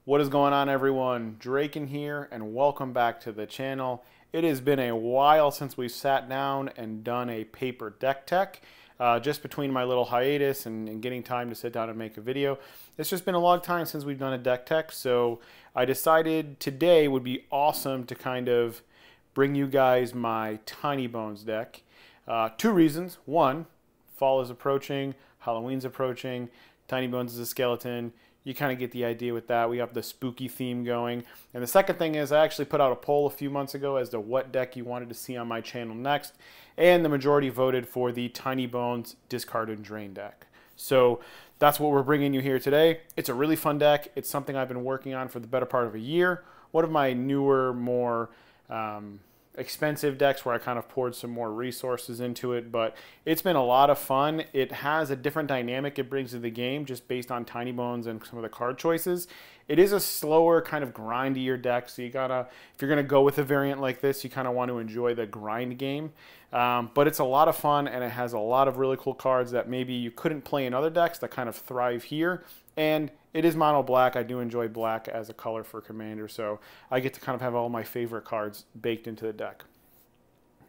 What is going on, everyone? Draken here, and welcome back to the channel. It has been a while since we've sat down and done a paper deck tech. Just between my little hiatus and getting time to sit down and make a video, it's just been a long time since we've done a deck tech, so I decided today would be awesome to kind of bring you guys my Tinybones deck. Two reasons. One, fall is approaching, Halloween's approaching, Tinybones is a skeleton. You kind of get the idea with that. We have the spooky theme going. And the second thing is I actually put out a poll a few months ago as to what deck you wanted to see on my channel next. And the majority voted for the Tinybones Discard and Drain deck. So that's what we're bringing you here today. It's a really fun deck. It's something I've been working on for the better part of a year. One of my newer, more expensive decks where I kind of poured some more resources into it, but it's been a lot of fun. It has a different dynamic it brings to the game just based on Tinybones and some of the card choices. It is a slower, kind of grindier deck, so you gotta, if you're gonna go with a variant like this, you kind of want to enjoy the grind game. But it's a lot of fun, and it has a lot of really cool cards that maybe you couldn't play in other decks that kind of thrive here. And it is mono black. I do enjoy black as a color for Commander, so I get to kind of have all my favorite cards baked into the deck.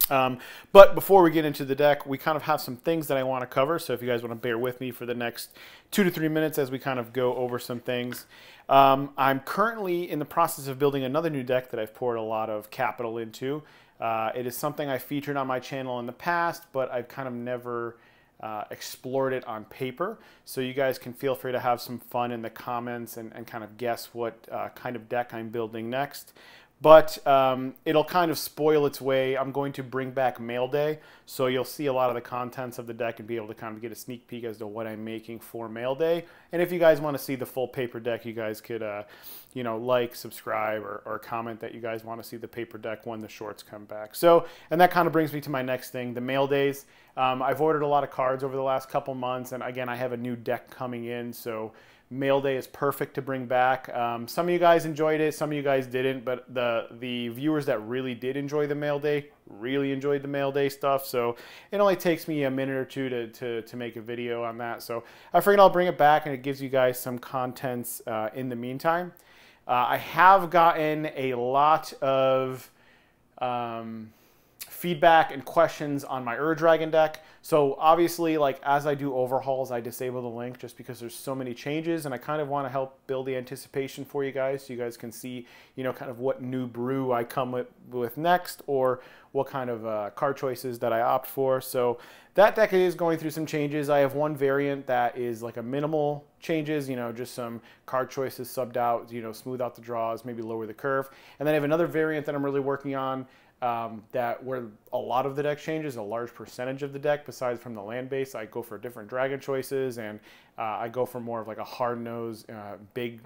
But before we get into the deck, we kind of have some things that I want to cover, so if you guys want to bear with me for the next 2 to 3 minutes as we kind of go over some things. I'm currently in the process of building another new deck that I've poured a lot of capital into. It is something I featured on my channel in the past, but I've kind of never explored it on paper, so you guys can feel free to have some fun in the comments and kind of guess what kind of deck I'm building next. But it'll kind of spoil its way. I'm going to bring back Mail Day, so you'll see a lot of the contents of the deck and be able to kind of get a sneak peek as to what I'm making for Mail Day. And if you guys want to see the full paper deck, you guys could, you know, like, subscribe, or comment that you guys want to see the paper deck when the shorts come back. So, and that kind of brings me to my next thing, the Mail Days. I've ordered a lot of cards over the last couple months, and again, I have a new deck coming in, so Mail Day is perfect to bring back. Some of you guys enjoyed it, some of you guys didn't, but the viewers that really did enjoy the Mail Day really enjoyed the Mail Day stuff, so it only takes me a minute or two to make a video on that. So I figured I'll bring it back, and it gives you guys some contents in the meantime. I have gotten a lot of feedback and questions on my Dragon deck. So obviously, like, as I do overhauls, I disable the link just because there's so many changes, and I kind of want to help build the anticipation for you guys, so you guys can see, you know, kind of what new brew I come with next, or what kind of card choices that I opt for. So that deck is going through some changes. I have one variant that is like a minimal changes, you know, just some card choices subbed out, you know, smooth out the draws, maybe lower the curve. And then I have another variant that I'm really working on, that where a lot of the deck changes, a large percentage of the deck, besides from the land base. I go for different dragon choices, and I go for more of like a hard-nosed, big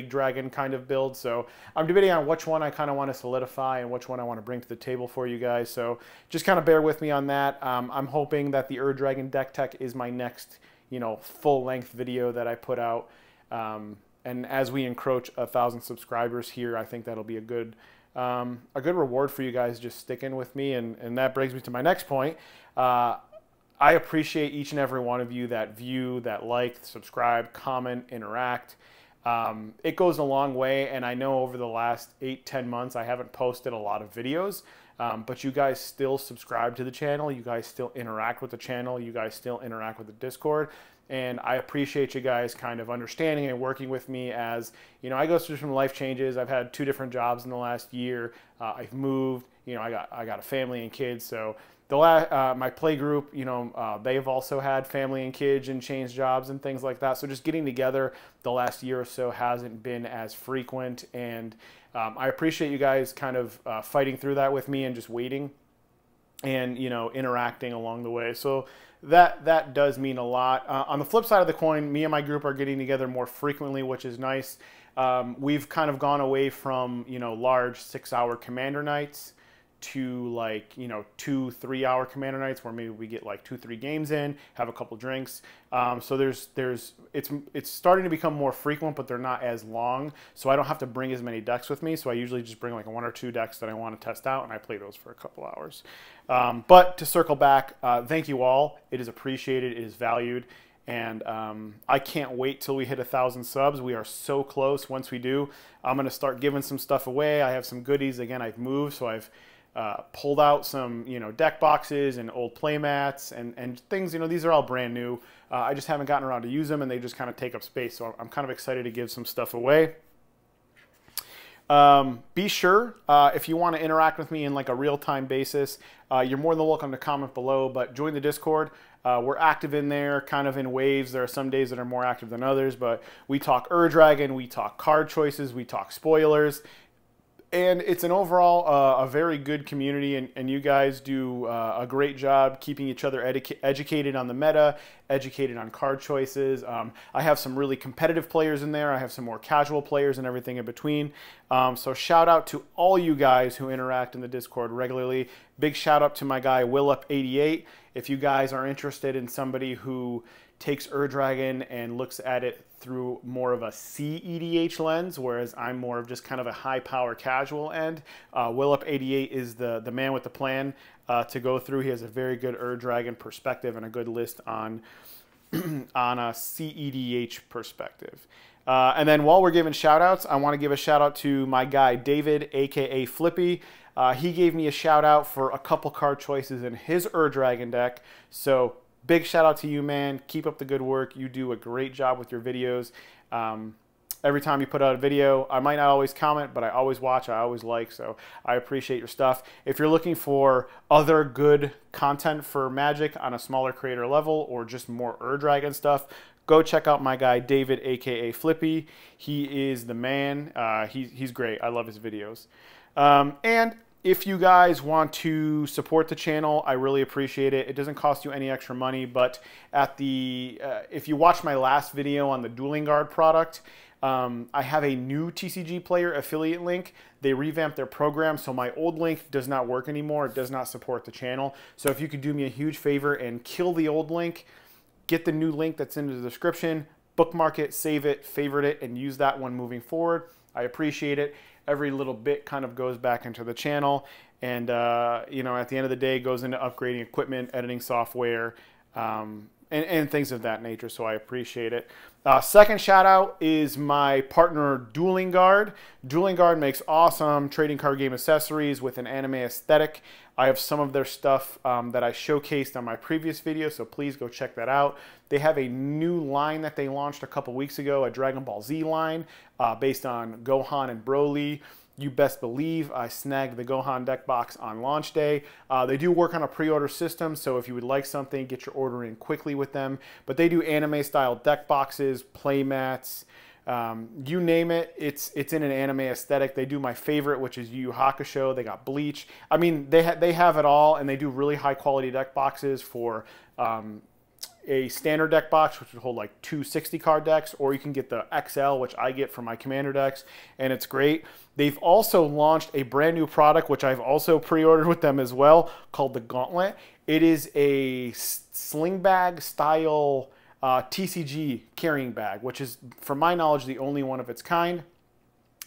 dragon kind of build. So I'm debating on which one I kind of want to solidify and which one I want to bring to the table for you guys. So just kind of bear with me on that. I'm hoping that the Dragon deck tech is my next, you know, full-length video that I put out. And as we encroach 1,000 subscribers here, I think that'll be a good reward for you guys just sticking with me. And that brings me to my next point. I appreciate each and every one of you that view, that like, subscribe, comment, interact. It goes a long way, and I know over the last 8-10 months I haven't posted a lot of videos, but you guys still subscribe to the channel, you guys still interact with the channel, you guys still interact with the Discord. And I appreciate you guys kind of understanding and working with me as, you know, I go through some life changes. I've had 2 different jobs in the last year. I've moved, you know, I got a family and kids. So my play group, you know, they've also had family and kids and changed jobs and things like that. So just getting together the last year or so hasn't been as frequent. And I appreciate you guys kind of fighting through that with me and just waiting and, you know, interacting along the way. So that does mean a lot. On the flip side of the coin, me and my group are getting together more frequently, which is nice. We've kind of gone away from, you know, large 6-hour Commander nights to, like, you know, 2-3 hour Commander nights where maybe we get like 2-3 games in, have a couple drinks. So it's starting to become more frequent, but they're not as long. So I don't have to bring as many decks with me. So I usually just bring like 1 or 2 decks that I want to test out, and I play those for a couple hours. But to circle back, thank you all. It is appreciated. It is valued. And I can't wait till we hit 1,000 subs. We are so close. Once we do, I'm going to start giving some stuff away. I have some goodies. Again, I've moved, so I've pulled out some, deck boxes and old play mats and things. These are all brand new. I just haven't gotten around to use them, and they just kind of take up space. So I'm kind of excited to give some stuff away. Be sure, if you want to interact with me in like a real-time basis, you're more than welcome to comment below, but join the Discord. We're active in there, kind of in waves. There are some days that are more active than others, but we talk Dragon, we talk card choices, we talk spoilers, and it's an overall a very good community, and you guys do a great job keeping each other educated on the meta, educated on card choices. I have some really competitive players in there. I have some more casual players and everything in between. So shout out to all you guys who interact in the Discord regularly. Big shout out to my guy WillUp88. If you guys are interested in somebody who takes Dragon and looks at it through more of a EDH lens, whereas I'm more of just kind of a high power casual end, WillUp88 is the man with the plan to go through. He has a very good Dragon perspective and a good list on on a CEDH perspective. And then while we're giving shout outs, I want to give a shout out to my guy David, aka Flippy. He gave me a shout out for a couple card choices in his Dragon deck. So big shout out to you, man. Keep up the good work. You do a great job with your videos. Every time you put out a video, I might not always comment, but I always watch, I always like, so I appreciate your stuff. If you're looking for other good content for Magic on a smaller creator level or just more Dragon stuff, go check out my guy David, aka Flippy. He is the man. He's great. I love his videos. And if you guys want to support the channel, I really appreciate it. It doesn't cost you any extra money, but at the if you watch my last video on the Dueling Guard product, I have a new TCG player affiliate link. They revamped their program, so my old link does not work anymore. It does not support the channel. So if you could do me a huge favor and kill the old link, get the new link that's in the description, bookmark it, save it, favorite it, and use that one moving forward. I appreciate it. Every little bit kind of goes back into the channel, and at the end of the day, goes into upgrading equipment, editing software, and things of that nature, so I appreciate it. Second shout out is my partner Dueling Guard. Dueling Guard makes awesome trading card game accessories with an anime aesthetic. I have some of their stuff that I showcased on my previous video, so please go check that out. They have a new line that they launched a couple weeks ago, a Dragon Ball Z line based on Gohan and Broly. You best believe I snagged the Gohan deck box on launch day. They do work on a pre-order system, so if you would like something, get your order in quickly with them. But they do anime-style deck boxes, play mats, you name it, it's in an anime aesthetic. They do my favorite, which is Yu Yu Hakusho. They got Bleach. I mean, they have it all, and they do really high-quality deck boxes for a standard deck box, which would hold like 2 60-card decks, or you can get the XL, which I get for my Commander decks, and it's great. They've also launched a brand new product, which I've also pre-ordered with them as well, called the Gauntlet. It is a sling bag style TCG carrying bag, which is, from my knowledge, the only one of its kind.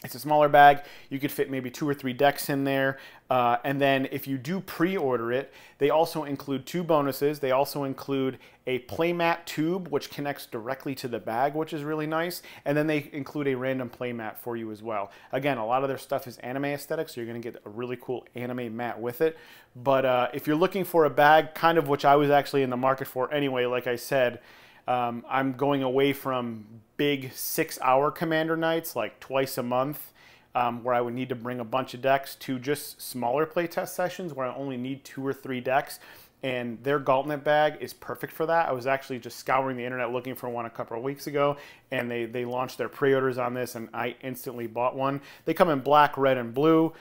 It's a smaller bag. You could fit maybe 2 or 3 decks in there. And then if you do pre-order it, they also include 2 bonuses. They also include a playmat tube, which connects directly to the bag, which is really nice. And then they include a random playmat for you as well. Again, a lot of their stuff is anime aesthetic, so you're going to get a really cool anime mat with it. But if you're looking for a bag, kind of which I was actually in the market for anyway, like I said, I'm going away from big 6-hour Commander nights, like twice a month, where I would need to bring a bunch of decks, to just smaller playtest sessions where I only need 2 or 3 decks. And their Gauntlet bag is perfect for that. I was actually just scouring the internet looking for one a couple of weeks ago, and they launched their pre-orders on this, and I instantly bought one. They come in black, red, and blue.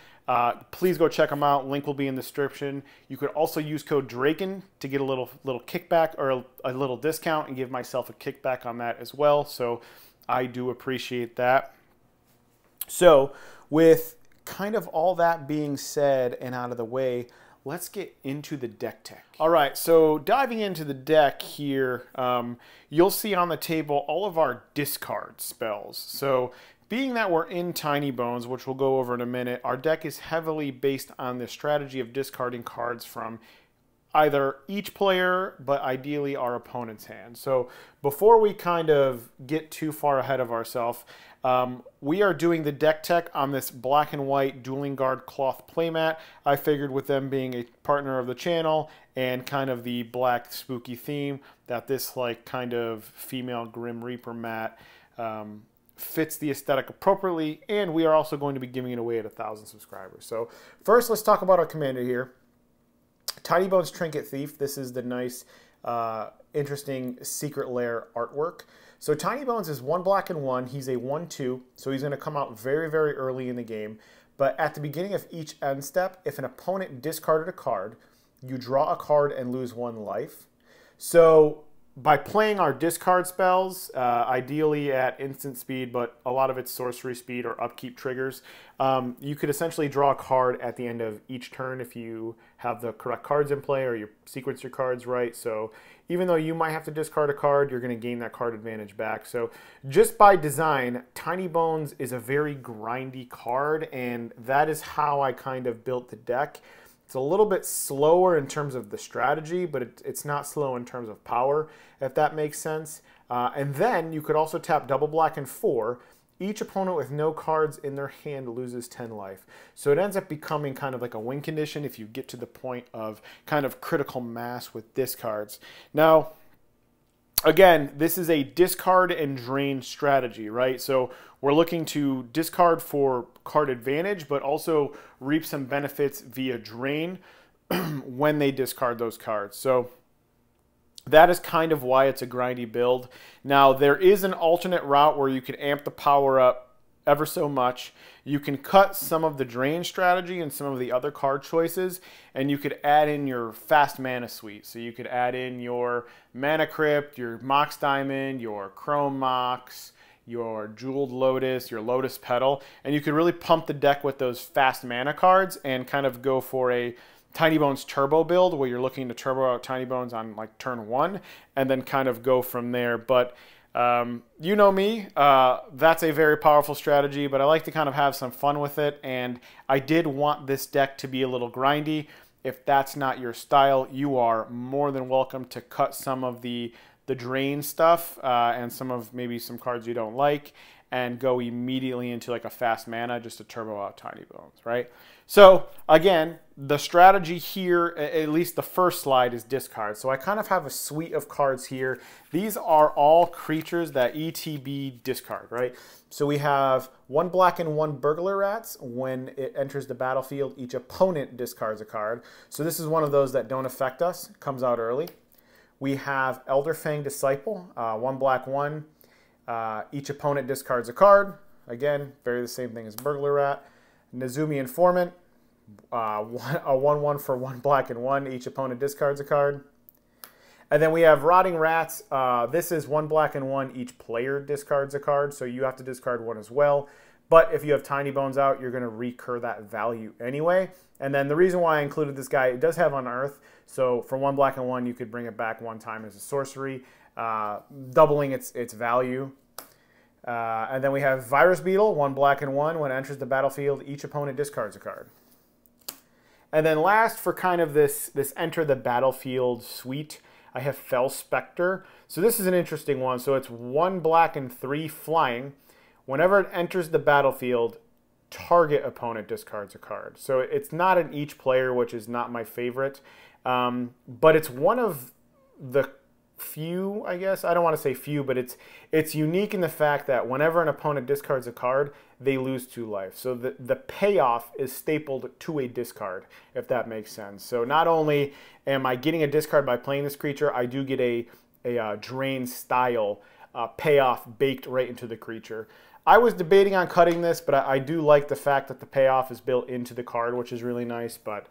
Please go check them out. Link will be in the description. You could also use code Draken to get a little kickback, or a little discount, and give myself a kickback on that as well. So I do appreciate that. So with kind of all that being said and out of the way, let's get into the deck tech. All right, so diving into the deck here, you'll see on the table all of our discard spells. So being that we're in Tinybones, which we'll go over in a minute, our deck is heavily based on the strategy of discarding cards from either each player, but ideally our opponent's hand. So before we kind of get too far ahead of ourselves, we are doing the deck tech on this black and white Dueling Guard cloth playmat. I figured with them being a partner of the channel and kind of the black spooky theme, that this like kind of female Grim Reaper mat fits the aesthetic appropriately, and we are also going to be giving it away at 1,000 subscribers. So first, let's talk about our commander here. Tinybones Trinket Thief. This is the nice, interesting secret lair artwork. So Tinybones is 1 black and 1. He's a 1/2, so he's going to come out very, very early in the game. But at the beginning of each end step, if an opponent discarded a card, you draw a card and lose 1 life. So by playing our discard spells, ideally at instant speed, but a lot of it's sorcery speed or upkeep triggers, you could essentially draw a card at the end of each turn if you have the correct cards in play or you sequence your cards right. So even though you might have to discard a card, you're going to gain that card advantage back. So just by design, Tinybones is a very grindy card, and that is how I kind of built the deck. It's a little bit slower in terms of the strategy, but it's not slow in terms of power, if that makes sense. And then you could also tap double black and 4. Each opponent with no cards in their hand loses 10 life. So it ends up becoming kind of like a win condition if you get to the point of kind of critical mass with discards. Now, again, this is a discard and drain strategy, right? So we're looking to discard for card advantage, but also reap some benefits via drain when they discard those cards. So that is kind of why it's a grindy build. Now, there is an alternate route where you can amp the power up ever so much. You can cut some of the drain strategy and some of the other card choices, and you could add in your fast mana suite. So you could add in your Mana Crypt, your Mox Diamond, your Chrome Mox, your Jeweled Lotus, your Lotus Petal, and you could really pump the deck with those fast mana cards and kind of go for a Tinybones turbo build where you're looking to turbo out Tinybones on like turn 1 and then kind of go from there. But you know me, that's a very powerful strategy, but I like to kind of have some fun with it, and I did want this deck to be a little grindy. If that's not your style, you are more than welcome to cut some of the drain stuff and some of maybe some cards you don't like and go immediately into like a fast mana just to turbo out Tinybones, right? So again, the strategy here, at least the first slide, is discard. So I kind of have a suite of cards here. These are all creatures that ETB discard, right? So we have 1 black and 1 burglar rats. When it enters the battlefield, each opponent discards a card. So this is one of those that don't affect us, comes out early. We have Elderfang Disciple, 1 black 1. Each opponent discards a card. Again, very the same thing as burglar rat. Nezumi Informant, a 1/1 for 1 black and 1. Each opponent discards a card. And then we have Rotting Rats. This is 1 black and 1. Each player discards a card, so you have to discard 1 as well. But if you have Tinybones out, you're going to recur that value anyway. And then the reason why I included this guy, it does have Unearth. So for 1 black and 1, you could bring it back 1 time as a sorcery, doubling its value. And then we have Virus Beetle, 1 black and 1. When it enters the battlefield, each opponent discards a card. And then last, for kind of this enter the battlefield suite, I have Fell Spectre. So this is an interesting one. So it's 1 black and 3 flying. Whenever it enters the battlefield, target opponent discards a card. So it's not an each player, which is not my favorite. But it's one of the few, I guess. I don't want to say few, but it's unique in the fact that whenever an opponent discards a card, they lose 2 life. So the payoff is stapled to a discard, if that makes sense. So not only am I getting a discard by playing this creature, I do get a drain style payoff baked right into the creature. I was debating on cutting this, but I do like the fact that the payoff is built into the card, which is really nice. But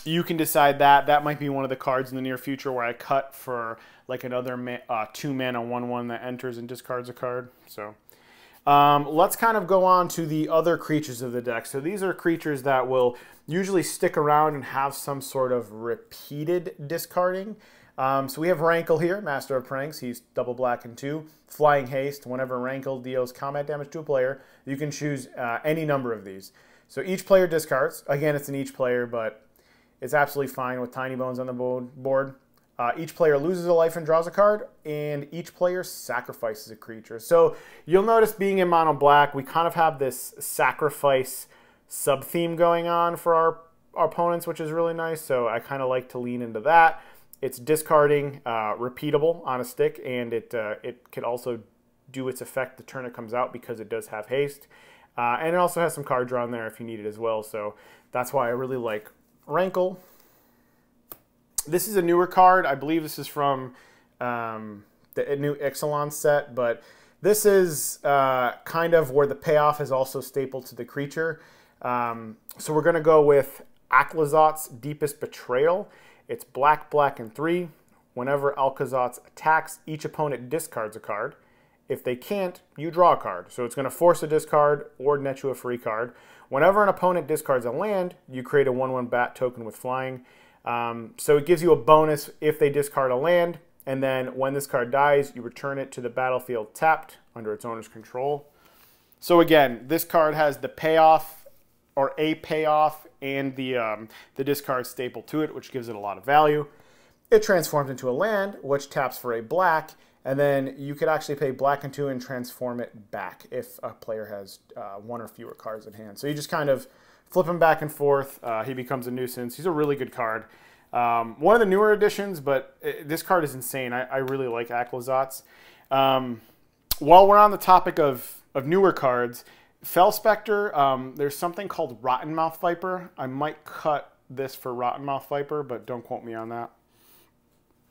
you can decide that. That might be one of the cards in the near future where I cut for like another 2 mana 1/1 that enters and discards a card. So let's kind of go on to the other creatures of the deck. So these are creatures that will usually stick around and have some sort of repeated discarding. So we have Rankle here, Master of Pranks. He's double black and 2. Flying Haste. Whenever Rankle deals combat damage to a player, you can choose any number of these. So each player discards. Again, it's an each player, but It's absolutely fine with Tinybones on the board. Each player loses a life and draws a card, and each player sacrifices a creature. So you'll notice being in mono black, we kind of have this sacrifice sub-theme going on for our opponents, which is really nice. So I kind of like to lean into that. It's discarding, repeatable on a stick, and it could also do its effect the turn it comes out because it does have haste. And it also has some card draw in there if you need it as well. So that's why I really like Rankle. This is a newer card. I believe this is from the new Ixalan set, but this is kind of where the payoff is also stapled to the creature. So we're going to go with Aklazot's Deepest Betrayal. It's black, black, and 3. Whenever Aklazot attacks, each opponent discards a card. If they can't, you draw a card. So it's going to force a discard or net you a free card. Whenever an opponent discards a land, you create a 1/1 bat token with flying. So it gives you a bonus if they discard a land, and then when this card dies, you return it to the battlefield tapped under its owner's control. So again, this card has the payoff, or a payoff, and the discard staple to it, which gives it a lot of value. It transforms into a land, which taps for a black, and then you could actually pay black and 2 and transform it back if a player has 1 or fewer cards in hand. So you just kind of flip him back and forth. He becomes a nuisance. He's a really good card. One of the newer additions, but this card is insane. I really like Aklazot's. While we're on the topic of newer cards, Fel Spectre, there's something called Rottenmouth Viper. I might cut this for Rottenmouth Viper, but don't quote me on that.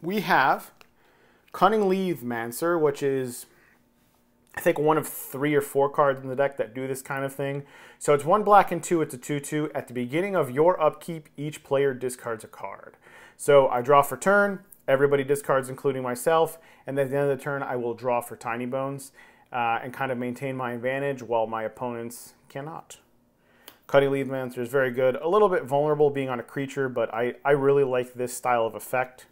We have Cunning Leavemancer, which is, I think, one of 3 or 4 cards in the deck that do this kind of thing. So it's 1 black and 2. It's a 2/2. At the beginning of your upkeep, each player discards a card. So I draw for turn. Everybody discards, including myself. And then at the end of the turn, I will draw for Tinybones and kind of maintain my advantage while my opponents cannot. Cunning Leavemancer is very good. A little bit vulnerable being on a creature, but I really like this style of effect.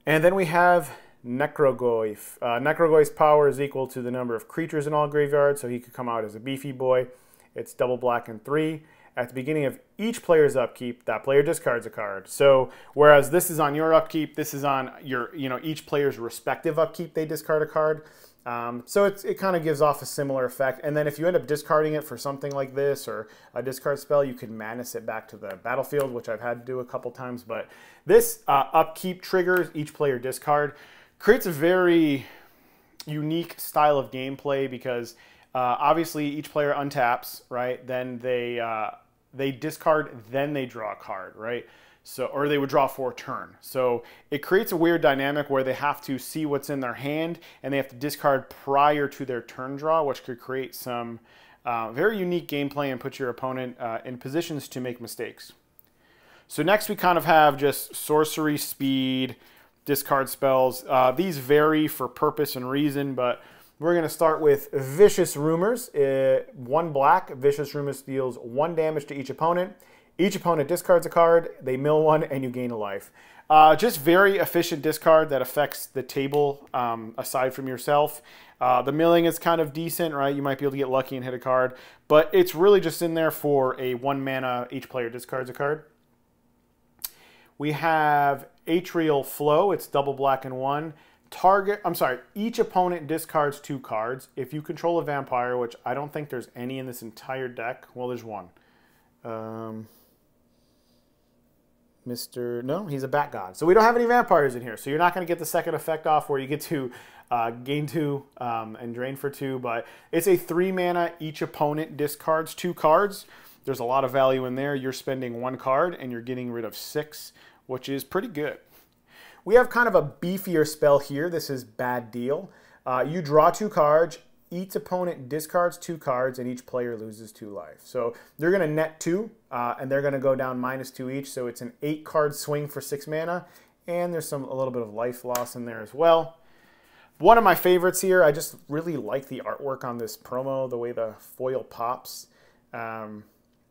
And then we have Necrogoyf. Necrogoyf's power is equal to the number of creatures in all graveyards, so he could come out as a beefy boy. It's double black and 3. At the beginning of each player's upkeep, that player discards a card. So whereas this is on your upkeep, this is on your, each player's respective upkeep, they discard a card. So it kind of gives off a similar effect. And then if you end up discarding it for something like this or a discard spell, you can madness it back to the battlefield, which I've had to do a couple times. But this upkeep triggers each player discard. Creates a very unique style of gameplay because obviously each player untaps, right? Then they discard, then they draw a card, right? So, or they would draw for a turn. So it creates a weird dynamic where they have to see what's in their hand and they have to discard prior to their turn draw, which could create some very unique gameplay and put your opponent in positions to make mistakes. So next we kind of have just sorcery, speed, discard spells. These vary for purpose and reason, but we're going to start with Vicious Rumors. 1 black, Vicious Rumors deals 1 damage to each opponent. Each opponent discards a card, they mill 1, and you gain a life. Just very efficient discard that affects the table aside from yourself. The milling is kind of decent, right? You might be able to get lucky and hit a card, but it's really just in there for a 1 mana, each player discards a card. We have Atrial Flow. It's double black and 1. Each opponent discards 2 cards. If you control a vampire, which I don't think there's any in this entire deck. Well, there's one. No, he's a bat god. So we don't have any vampires in here. So you're not going to get the second effect off where you get to gain 2 and drain for 2. But it's a 3 mana. Each opponent discards 2 cards. There's a lot of value in there. You're spending 1 card and you're getting rid of 6, which is pretty good. We have kind of a beefier spell here. This is Bad Deal. You draw 2 cards. Each opponent discards 2 cards, and each player loses 2 life. So they're going to net 2, and they're going to go down -2 each. So it's an 8-card swing for 6 mana, and there's a little bit of life loss in there as well. One of my favorites here, I just really like the artwork on this promo, the way the foil pops. I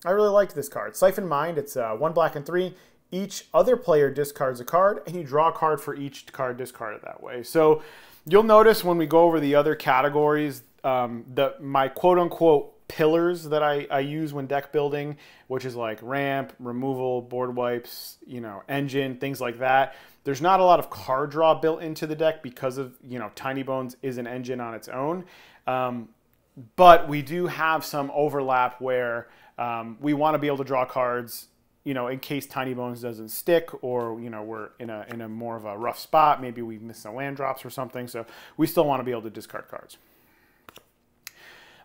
really like this card. Siphon Mind, it's 1 black and 3. Each other player discards a card, and you draw a card for each card discarded that way. So you'll notice when we go over the other categories, my quote-unquote pillars that I use when deck building, which is like ramp, removal, board wipes, you know, engine, things like that. There's not a lot of card draw built into the deck because of, you know, Tinybones is an engine on its own. But we do have some overlap where we want to be able to draw cards, you know, in case Tinybones doesn't stick, or, you know, we're in a more of a rough spot. Maybe we miss some land drops or something. So we still want to be able to discard cards.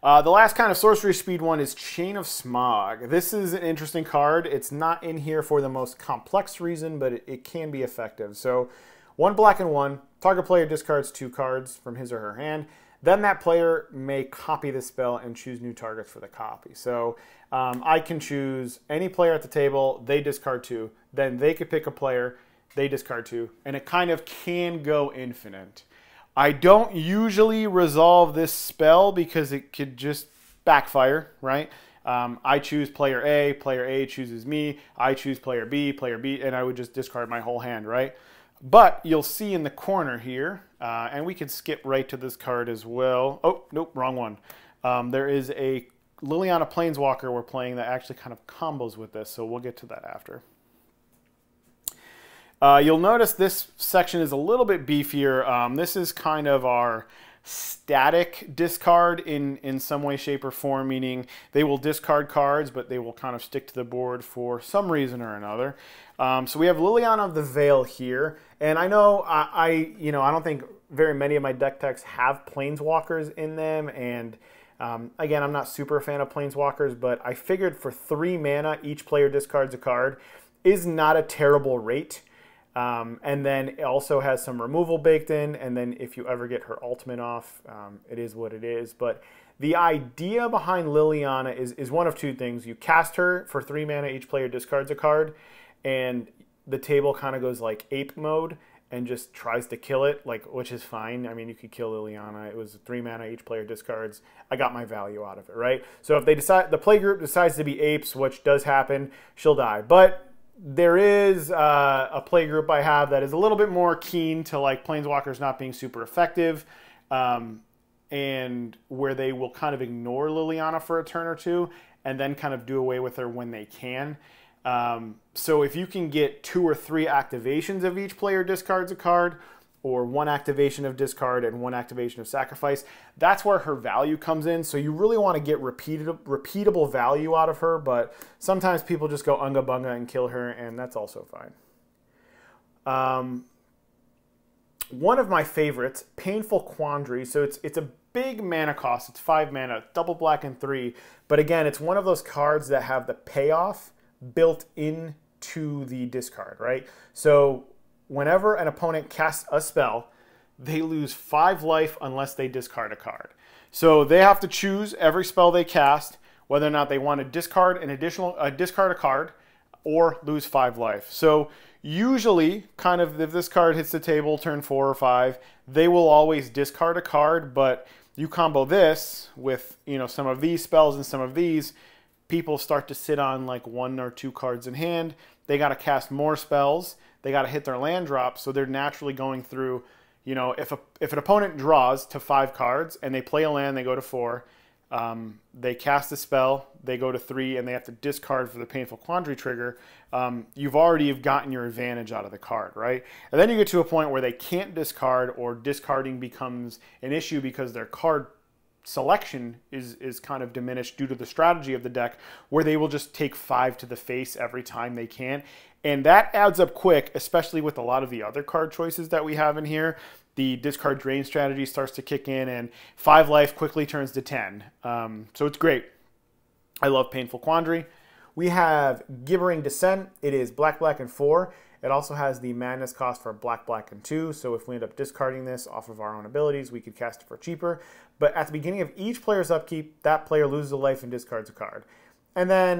The last kind of sorcery speed one is Chain of Smog. This is an interesting card. It's not in here for the most complex reason, but it can be effective. So 1 black and 1, target player discards 2 cards from his or her hand. Then that player may copy the spell and choose new targets for the copy. So I can choose any player at the table, they discard 2. Then they could pick a player, they discard 2. And it kind of can go infinite. I don't usually resolve this spell because it could just backfire, right? I choose player A chooses me, I choose player B, and I would just discard my whole hand, right? But you'll see in the corner here, and we can skip right to this card as well. Oh, nope, wrong one. There is a Liliana Planeswalker we're playing that actually kind of combos with this, so we'll get to that after. You'll notice this section is a little bit beefier. This is kind of our static discard in some way, shape, or form, meaning they will discard cards, but they will kind of stick to the board for some reason or another. So we have Liliana of the Veil here, and I know I don't think very many of my deck techs have Planeswalkers in them, and again, I'm not super a fan of Planeswalkers, but I figured for 3 mana, each player discards a card is not a terrible rate. And then it also has some removal baked in, and then if you ever get her ultimate off, it is what it is. But the idea behind Liliana is one of 2 things. You cast her for 3 mana, each player discards a card, and the table kind of goes like ape mode and just tries to kill it, which is fine. I mean, you could kill Liliana. It was 3 mana, each player discards. I got my value out of it, right? So if the play group decides to be apes, which does happen, she'll die. But there is a play group I have that is a little bit more keen to like Planeswalkers not being super effective, and where they will kind of ignore Liliana for a turn or 2 and then kind of do away with her when they can. So if you can get 2 or 3 activations of each player discards a card, or 1 activation of discard and 1 activation of sacrifice, that's where her value comes in. So you really want to get repeatable value out of her, but sometimes people just go unga bunga and kill her, and that's also fine. One of my favorites, Painful Quandary. So it's a big mana cost. It's 5 mana, double black and 3. But again, it's one of those cards that have the payoff built into the discard, right? So whenever an opponent casts a spell, they lose 5 life unless they discard a card. So they have to choose every spell they cast, whether or not they want to discard discard a card or lose 5 life. So usually, kind of, if this card hits the table turn 4 or 5, they will always discard a card. But you combo this with, you know, some of these spells and some of these, people start to sit on like 1 or 2 cards in hand. They got to cast more spells. They got to hit their land drop, so they're naturally going through, you know, if an opponent draws to 5 cards and they play a land, they go to 4, they cast a spell, they go to 3, and they have to discard for the Painful Quandary trigger, you've already gotten your advantage out of the card, right? And then you get to a point where they can't discard, or discarding becomes an issue because their card selection is kind of diminished due to the strategy of the deck, where they will just take 5 to the face every time they can. And that adds up quick, especially with a lot of the other card choices that we have in here. The discard drain strategy starts to kick in, and 5 life quickly turns to 10. So it's great. I love Painful Quandary. We have Gibbering Descent. It is black, black, and 4. It also has the madness cost for black, black, and 2. So if we end up discarding this off of our own abilities, we could cast it for cheaper. But at the beginning of each player's upkeep, that player loses a life and discards a card. And then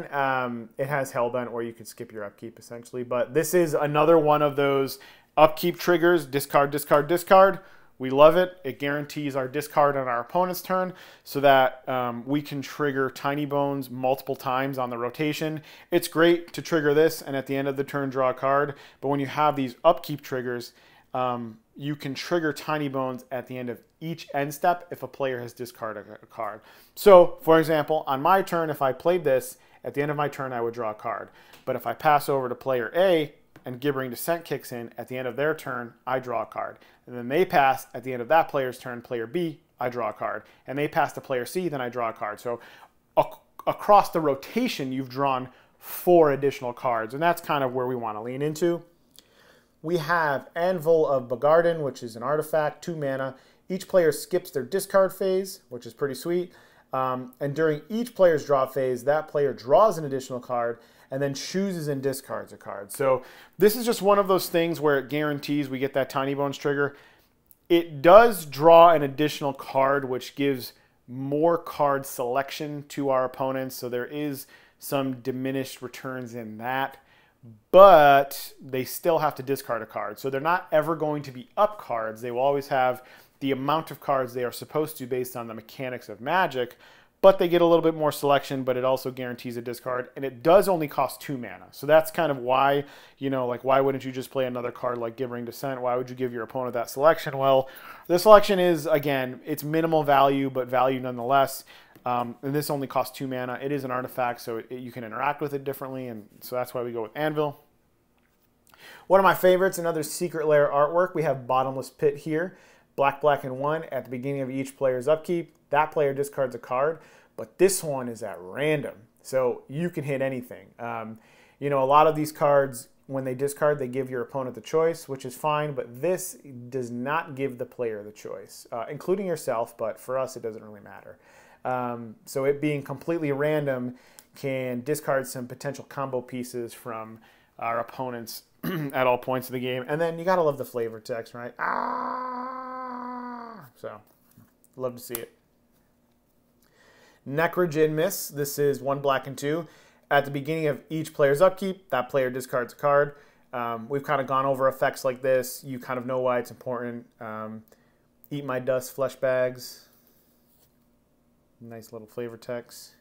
it has Hellbent, where you could skip your upkeep, essentially. But this is another one of those upkeep triggers. Discard, discard, discard. We love it. It guarantees our discard on our opponent's turn, so that we can trigger Tinybones multiple times on the rotation. It's great to trigger this and at the end of the turn draw a card. But when you have these upkeep triggers, you can trigger Tinybones at the end of each end step if a player has discarded a card. So, for example, on my turn, if I played this, at the end of my turn, I would draw a card. But if I pass over to player A and Gibbering Descent kicks in, at the end of their turn, I draw a card. And then they pass, at the end of that player's turn, player B, I draw a card. And they pass to player C, then I draw a card. So across the rotation, you've drawn 4 additional cards. And that's kind of where we want to lean into. We have Anvil of Bogarden, which is an artifact, 2 mana. Each player skips their discard phase, which is pretty sweet. And during each player's draw phase, that player draws an additional card and then chooses and discards a card. So this is just one of those things where it guarantees we get that Tinybones trigger. It does draw an additional card, which gives more card selection to our opponents. So there is some diminished returns in that. But they still have to discard a card. So they're not ever going to be up cards. They will always have the amount of cards they are supposed to based on the mechanics of Magic, but they get a little bit more selection, but it also guarantees a discard, and it does only cost 2 mana. So that's kind of why, you know, like why wouldn't you just play another card like Gibbering Descent? Why would you give your opponent that selection? Well, the selection is, again, it's minimal value, but value nonetheless. And this only costs 2 mana. It is an artifact, so you can interact with it differently, and so that's why we go with Anvil. One of my favorites, another Secret Lair artwork. We have Bottomless Pit here. Black, black, and 1 at the beginning of each player's upkeep. That player discards a card, but this one is at random, so you can hit anything. You know, a lot of these cards, when they discard, they give your opponent the choice, which is fine, but this does not give the player the choice, including yourself, but for us, it doesn't really matter. So it being completely random can discard some potential combo pieces from our opponents at all points of the game. And then you got to love the flavor text, right? So, love to see it. Necrogenmis. This is 1 black and 2. At the beginning of each player's upkeep, that player discards a card. We've kind of gone over effects like this. You kind of know why it's important. Eat My Dust flesh bags. Nice little flavor text.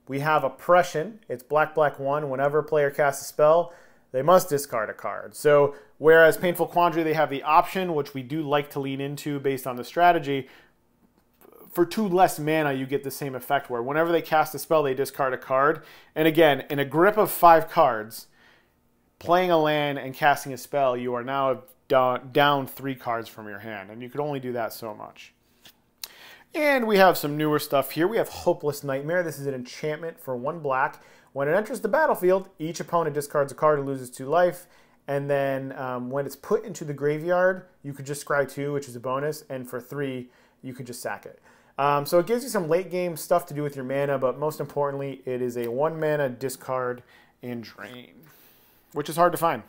We have Oppression. It's black, black, 1. Whenever a player casts a spell, they must discard a card. So whereas Painful Quandary, they have the option, which we do like to lean into based on the strategy, for 2 less mana, you get the same effect where whenever they cast a spell, they discard a card. And again, in a grip of 5 cards, playing a land and casting a spell, you are now down 3 cards from your hand. And you could only do that so much. And we have some newer stuff here. We have Hopeless Nightmare. This is an enchantment for 1 black. When it enters the battlefield, each opponent discards a card and loses 2 life. And then when it's put into the graveyard, you could just scry 2, which is a bonus. And for 3, you could just sack it. So it gives you some late game stuff to do with your mana, but most importantly, it is a 1 mana discard and drain, which is hard to find.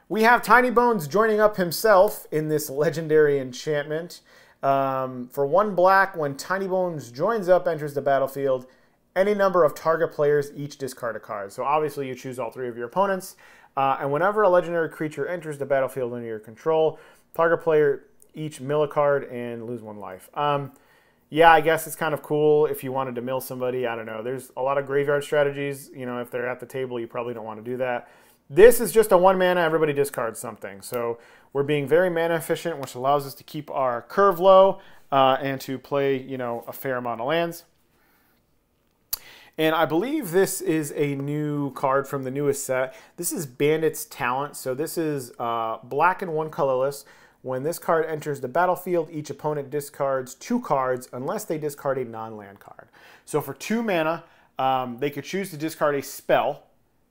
We have Tinybones joining up himself in this legendary enchantment. For 1 black, when Tinybones joins up, enters the battlefield, any number of target players each discard a card. So obviously you choose all 3 of your opponents. And whenever a legendary creature enters the battlefield under your control, target player each mill a card and lose 1 life. Yeah, I guess it's kind of cool if you wanted to mill somebody. I don't know. There's a lot of graveyard strategies. You know, if they're at the table, you probably don't want to do that. This is just a 1 mana, everybody discards something. So we're being very mana efficient, which allows us to keep our curve low and to play, you know, a fair amount of lands. And I believe this is a new card from the newest set. This is Bandit's Talent. So this is black and 1 colorless. When this card enters the battlefield, each opponent discards 2 cards unless they discard a non-land card. So for 2 mana, they could choose to discard a spell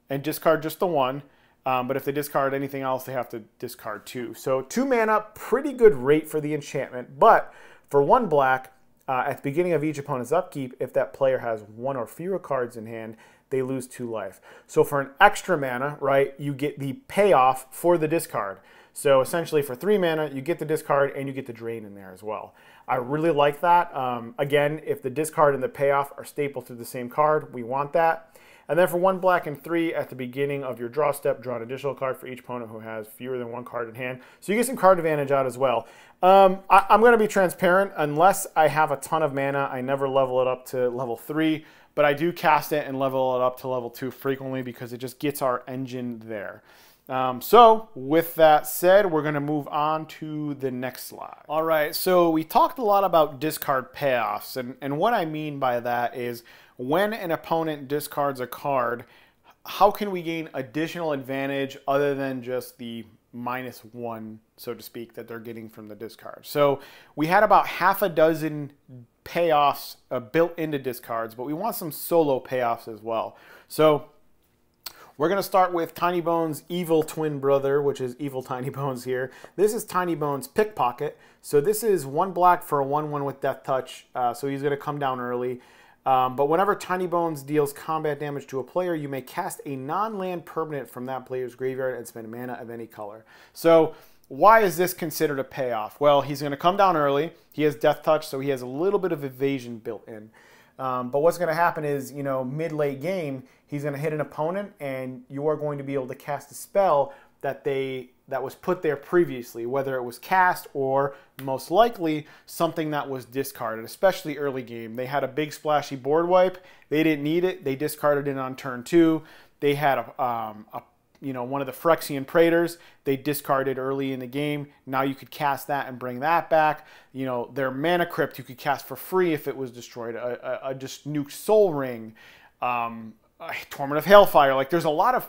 and discard just the 1. But if they discard anything else, they have to discard 2. So 2 mana, pretty good rate for the enchantment. But for 1 black, at the beginning of each opponent's upkeep, if that player has 1 or fewer cards in hand, they lose 2 life. So for an extra mana, right, you get the payoff for the discard. So essentially for 3 mana, you get the discard and you get the drain in there as well. I really like that. Again, if the discard and the payoff are stapled to the same card, we want that. And then for 1 black and 3, at the beginning of your draw step, draw an additional card for each opponent who has fewer than 1 card in hand. So you get some card advantage out as well. I'm going to be transparent. Unless I have a ton of mana, I never level it up to level 3. But I do cast it and level it up to level 2 frequently because it just gets our engine there. So with that said, we're going to move on to the next slide. All right, so we talked a lot about discard payoffs, and what I mean by that is when an opponent discards a card, how can we gain additional advantage other than just the -1, so to speak, that they're getting from the discard? So we had about half a dozen payoffs built into discards, but we want some solo payoffs as well. So we're going to start with Tinybones' evil twin brother, which is evil Tinybones here. This is Tinybones' Pickpocket. So this is 1 black for a 1/1 with Death Touch, so he's going to come down early. But whenever Tinybones deals combat damage to a player, you may cast a non-land permanent from that player's graveyard and spend mana of any color. So why is this considered a payoff? Well, he's going to come down early. He has Death Touch, so he has a little bit of evasion built in. But what's going to happen is, you know, mid-late game, he's going to hit an opponent, and you are going to be able to cast a spell that was put there previously, whether it was cast or most likely something that was discarded, especially early game. They had a big splashy board wipe. They didn't need it. They discarded it on turn 2. They had one of the Phyrexian Praetors. They discarded early in the game. Now you could cast that and bring that back. You know, their Mana Crypt you could cast for free if it was destroyed. A just nuke Soul Ring, a Torment of Hailfire. Like, there's a lot of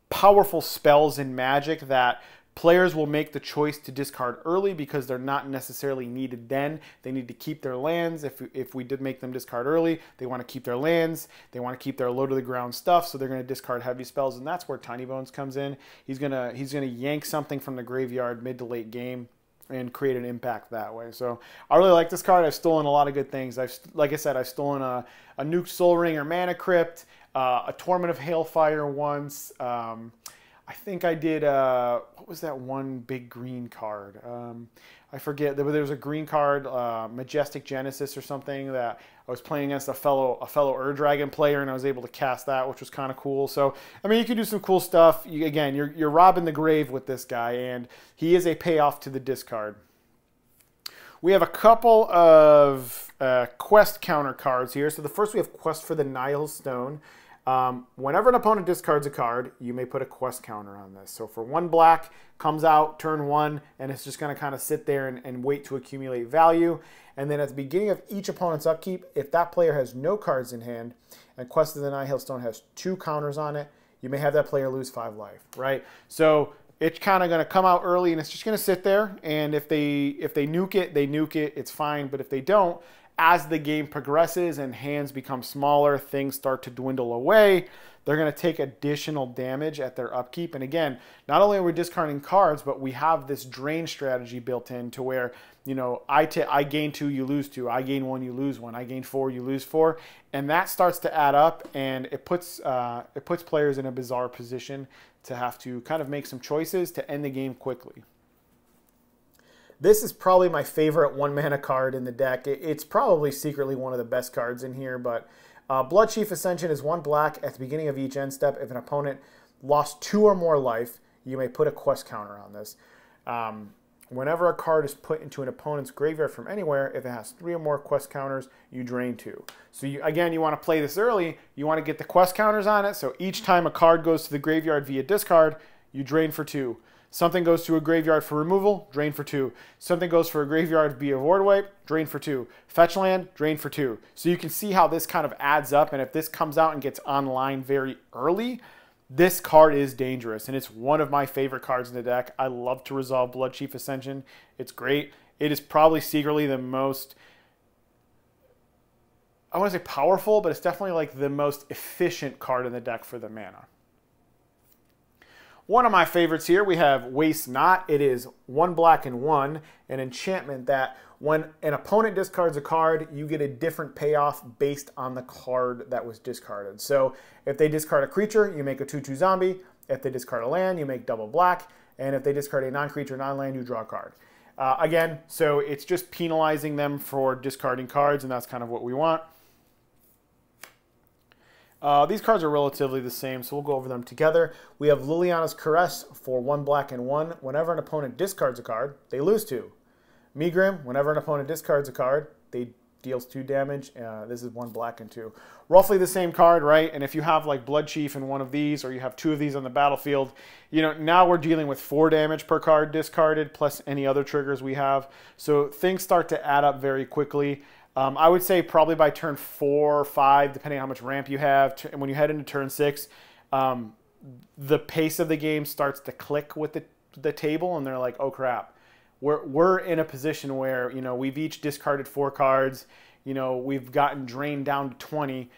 powerful spells in Magic that players will make the choice to discard early because they're not necessarily needed then. They need to keep their lands. If we did make them discard early, they want to keep their lands. They want to keep their low to the ground stuff, so they're going to discard heavy spells, and that's where Tinybones comes in. He's gonna yank something from the graveyard mid to late game and create an impact that way. So I really like this card. I've stolen a lot of good things. Like I said, I've stolen a Nuke Soul Ring or Mana Crypt, a Torment of Hailfire once. I think I did, what was that one big green card? I forget. There was a green card, Majestic Genesis or something, that I was playing against a fellow Ur-Dragon player, and I was able to cast that, which was kind of cool. So, I mean, you can do some cool stuff. Again, you're robbing the grave with this guy, and he is a payoff to the discard. We have a couple of quest counter cards here. So the first we have Quest for the Nihil Stone. Whenever an opponent discards a card, you may put a quest counter on this. So for 1 black, comes out turn 1, and it's just going to kind of sit there and wait to accumulate value. And then at the beginning of each opponent's upkeep, if that player has no cards in hand, and Quest of the Nihil Stone has 2 counters on it, you may have that player lose 5 life, right? So it's kind of going to come out early, and it's just going to sit there. And if they nuke it, they nuke it. It's fine. But if they don't, as the game progresses and hands become smaller, things start to dwindle away, they're going to take additional damage at their upkeep. And again, not only are we discarding cards, but we have this drain strategy built in to where, you know, I gain 2, you lose 2. I gain 1, you lose 1. I gain 4, you lose 4. And that starts to add up, and it puts players in a bizarre position to have to kind of make some choices to end the game quickly. This is probably my favorite 1-mana card in the deck. It's probably secretly one of the best cards in here, but Bloodchief Ascension is 1 black. At the beginning of each end step, if an opponent lost 2 or more life, you may put a quest counter on this. Whenever a card is put into an opponent's graveyard from anywhere, if it has 3 or more quest counters, you drain 2. So again, you want to play this early. You want to get the quest counters on it, so each time a card goes to the graveyard via discard, you drain for 2. Something goes to a graveyard for removal, drain for 2. Something goes for a graveyard via board wipe, drain for 2. Fetch land, drain for 2. So you can see how this kind of adds up, and if this comes out and gets online very early, this card is dangerous, and it's one of my favorite cards in the deck. I love to resolve Bloodchief Ascension. It's great. It is probably secretly the most, I want to say powerful, but it's definitely like the most efficient card in the deck for the mana. One of my favorites here, we have Waste Not. It is 1 black and 1, an enchantment that when an opponent discards a card, you get a different payoff based on the card that was discarded. So if they discard a creature, you make a 2/2 zombie. If they discard a land, you make double black. And if they discard a non-creature, non-land, you draw a card. Again, so it's just penalizing them for discarding cards, and that's kind of what we want. These cards are relatively the same, so we'll go over them together. We have Liliana's Caress for 1 black and 1. Whenever an opponent discards a card, they lose 2. Megrim, whenever an opponent discards a card, they deals 2 damage. This is 1 black and 2. Roughly the same card, right? And if you have like Blood Chief in one of these, or you have 2 of these on the battlefield, you know, now we're dealing with 4 damage per card discarded, plus any other triggers we have. So things start to add up very quickly. I would say probably by turn 4 or 5, depending on how much ramp you have, and when you head into turn 6, the pace of the game starts to click with the table, and they're like, oh crap. We're in a position where, you know, we've each discarded 4 cards. You know, we've gotten drained down to 20.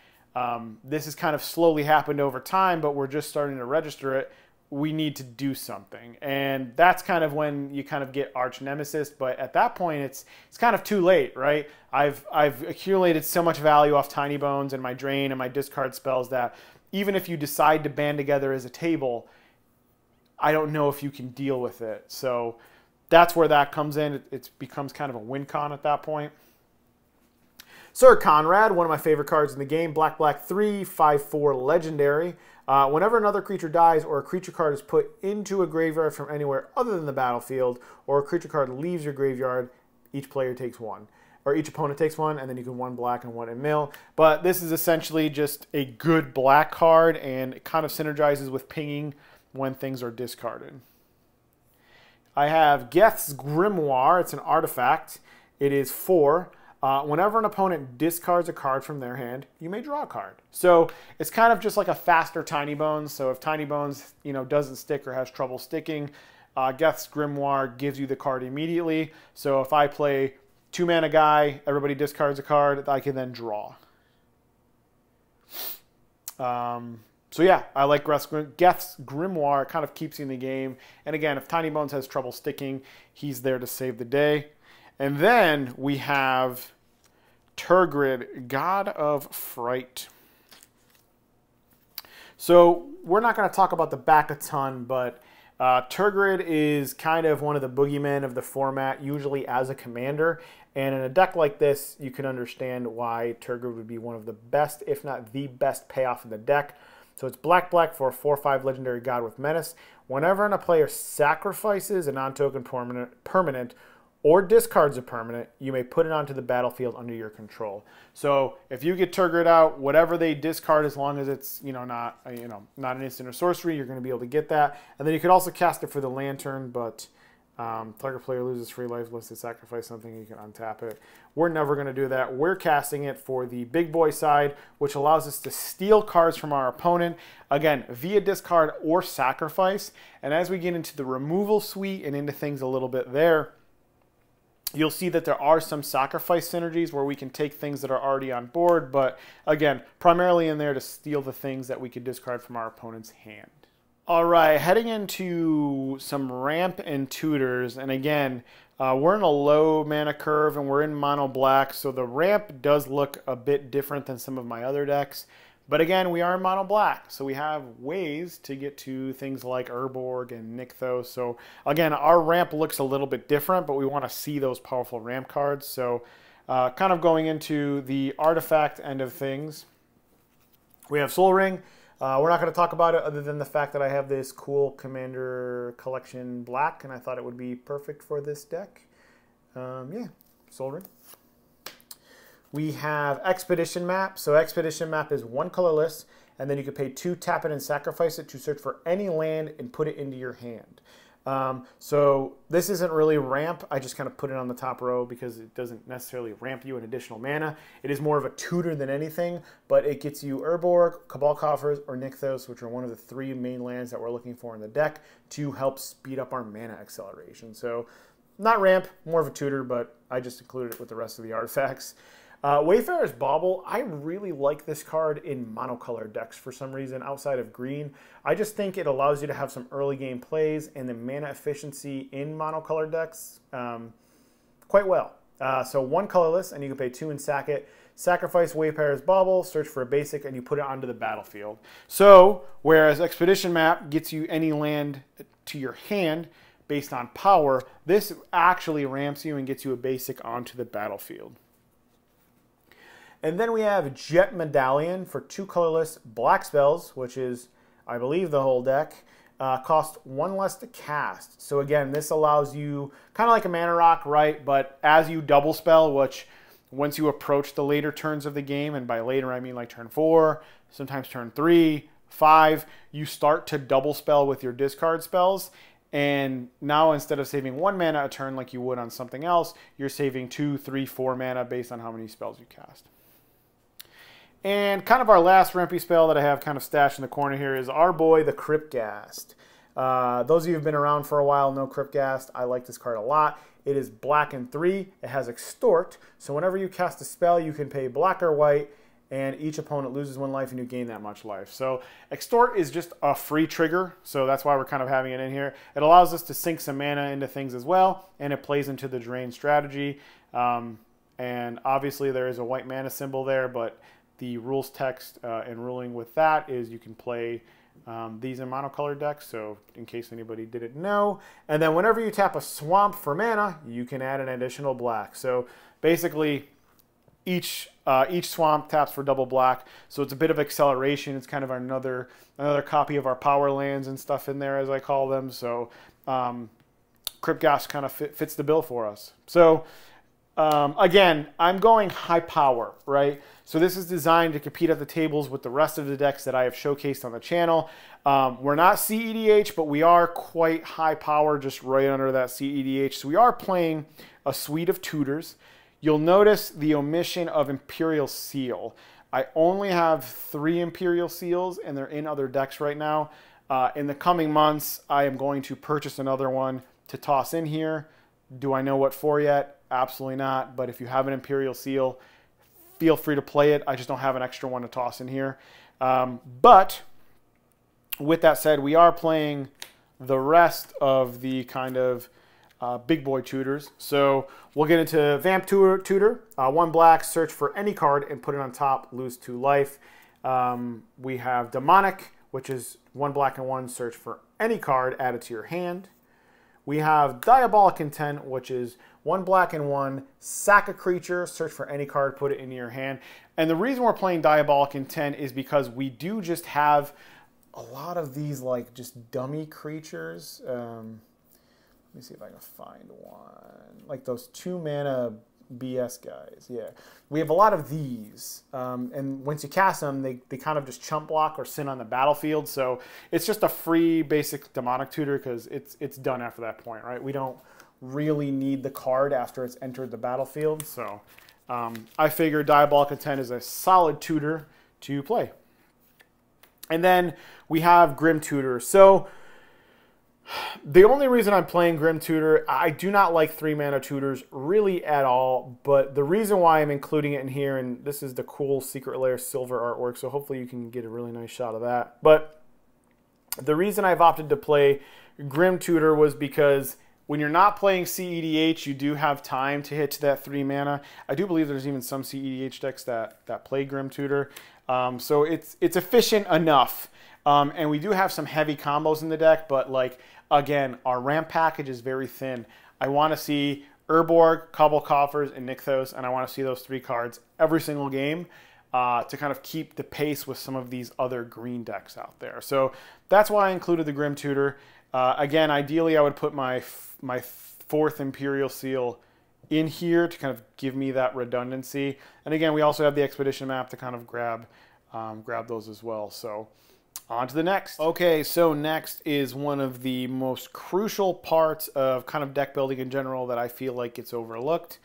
This has kind of slowly happened over time, but we're just starting to register it. We need to do something. And that's kind of when you kind of get arch nemesis. But at that point, it's kind of too late, right? I've accumulated so much value off Tinybones and my drain and my discard spells that even if you decide to band together as a table, I don't know if you can deal with it. So that's where that comes in. It becomes kind of a win con at that point. Sir Conrad, one of my favorite cards in the game. Black, black, 3, 5/4 legendary. Whenever another creature dies or a creature card is put into a graveyard from anywhere other than the battlefield, or a creature card leaves your graveyard, each player takes 1. Or each opponent takes 1, and then you can 1 black and 1 in mill. But this is essentially just a good black card, and it kind of synergizes with pinging when things are discarded. I have Geth's Grimoire. It's an artifact. It is 4. Whenever an opponent discards a card from their hand, you may draw a card. So it's kind of just like a faster Tinybones. So if Tinybones, you know, doesn't stick or has trouble sticking, Geth's Grimoire gives you the card immediately. So if I play 2-mana guy, everybody discards a card, I can then draw. So yeah, I like Geth's Grimoire. It kind of keeps you in the game. And again, if Tinybones has trouble sticking, he's there to save the day. And then we have Turgid, God of Fright. So we're not going to talk about the back a ton, but Turgid is kind of one of the boogeymen of the format, usually as a commander. And in a deck like this, you can understand why Turgid would be one of the best, if not the best payoff in the deck. So it's black, black for a 4/5 legendary god with menace. Whenever a player sacrifices a non-token permanent or discards a permanent, you may put it onto the battlefield under your control. So if you get Turgid out, whatever they discard, as long as it's not an instant or sorcery, you're going to be able to get that. And then you could also cast it for the Lantern, but target player loses free life unless they sacrifice something. You can untap it. We're never going to do that. We're casting it for the big boy side, which allows us to steal cards from our opponent, again, via discard or sacrifice. And as we get into the removal suite and into things a little bit there, you'll see that there are some sacrifice synergies where we can take things that are already on board, but again, primarily in there to steal the things that we could discard from our opponent's hand. All right, heading into some ramp and tutors, and again, we're in a low mana curve and we're in mono black, so the ramp does look a bit different than some of my other decks. But again, we are in mono black, so we have ways to get to things like Urborg and Nykthos. So again, our ramp looks a little bit different, but we want to see those powerful ramp cards. So kind of going into the artifact end of things, we have Soul Ring. We're not going to talk about it other than the fact that I have this cool Commander Collection black, and I thought it would be perfect for this deck. Yeah, Soul Ring. We have Expedition Map. So Expedition Map is 1 colorless, and then you can pay 2, tap it, and sacrifice it to search for any land and put it into your hand. So this isn't really ramp. I just kind of put it on the top row because it doesn't necessarily ramp you an additional mana. It is more of a tutor than anything, but it gets you Urborg, Cabal Coffers, or Nykthos, which are one of the 3 main lands that we're looking for in the deck to help speed up our mana acceleration. So not ramp, more of a tutor, but I just included it with the rest of the artifacts. Wayfarer's Bauble, I really like this card in monocolor decks for some reason outside of green. I just think it allows you to have some early game plays and the mana efficiency in monocolor decks quite well. So 1 colorless, and you can pay 2 and sack it. Sacrifice Wayfarer's Bauble, search for a basic, and you put it onto the battlefield. So whereas Expedition Map gets you any land to your hand based on power, this actually ramps you and gets you a basic onto the battlefield. And then we have Jet Medallion for 2 colorless black spells, which is, I believe, the whole deck. Cost 1 less to cast. So again, this allows you, kind of like a mana rock, right? But as you double spell, which once you approach the later turns of the game, and by later I mean like turn 4, sometimes turn 3, 5, you start to double spell with your discard spells. And now instead of saving 1 mana a turn like you would on something else, you're saving 2, 3, 4 mana based on how many spells you cast. And kind of our last Rempy spell that I have kind of stashed in the corner here is our boy, the Cryptghast. Those of you who have been around for a while know Cryptghast. I like this card a lot. It is black and 3. It has Extort. So whenever you cast a spell, you can pay black or white, and each opponent loses 1 life and you gain that much life. So Extort is just a free trigger, so that's why we're kind of having it in here. It allows us to sink some mana into things as well, and it plays into the drain strategy. And obviously there is a white mana symbol there, but the rules text and ruling with that is you can play these in monocolored decks, so in case anybody didn't know. And then whenever you tap a swamp for mana, you can add an additional black. So basically, each swamp taps for double black, so it's a bit of acceleration. It's kind of another copy of our power lands and stuff in there, as I call them. So Cryptghast kind of fits the bill for us. So again, I'm going high power, right? So this is designed to compete at the tables with the rest of the decks that I have showcased on the channel. We're not CEDH, but we are quite high power, just right under that CEDH. So we are playing a suite of tutors. You'll notice the omission of Imperial Seal. I only have 3 Imperial Seals, and they're in other decks right now. In the coming months, I am going to purchase another one to toss in here. Do I know what for yet? Absolutely not. But if you have an Imperial Seal, feel free to play it. I just don't have an extra one to toss in here. But with that said, we are playing the rest of the kind of big boy tutors. So we'll get into Vamp Tutor. 1 black, search for any card and put it on top, lose 2 life. We have Demonic, which is 1 black and 1, search for any card, add it to your hand. We have Diabolic Intent, which is 1 black and 1, sack a creature, search for any card, put it into your hand. And the reason we're playing Diabolic Intent is because we do just have a lot of these like just dummy creatures. Let me see if I can find one. Like those 2 mana BS guys. Yeah, we have a lot of these. And once you cast them, they kind of just chump block or sit on the battlefield. So it's just a free basic demonic tutor because it's done after that point, right? We don't really need the card after it's entered the battlefield. So I figure Diabolic Intent is a solid tutor to play. And then we have Grim Tutor. So the only reason I'm playing Grim Tutor, I do not like 3 mana tutors really at all, but the reason why I'm including it in here, and this is the cool Secret Lair silver artwork, so hopefully you can get a really nice shot of that. But the reason I've opted to play Grim Tutor was because when you're not playing CEDH, you do have time to hit to that 3 mana. I do believe there's even some CEDH decks that play Grim Tutor. So it's efficient enough. And we do have some heavy combos in the deck, but like, again, our ramp package is very thin. I want to see Urborg, Cobble Coffers, and Nykthos, and I want to see those 3 cards every single game to kind of keep the pace with some of these other green decks out there. So that's why I included the Grim Tutor. Again, ideally, I would put my 4th Imperial Seal in here to kind of give me that redundancy. And again, we also have the Expedition map to kind of grab those as well. So on to the next. Okay, so next is one of the most crucial parts of kind of deck building in general that I feel like gets overlooked.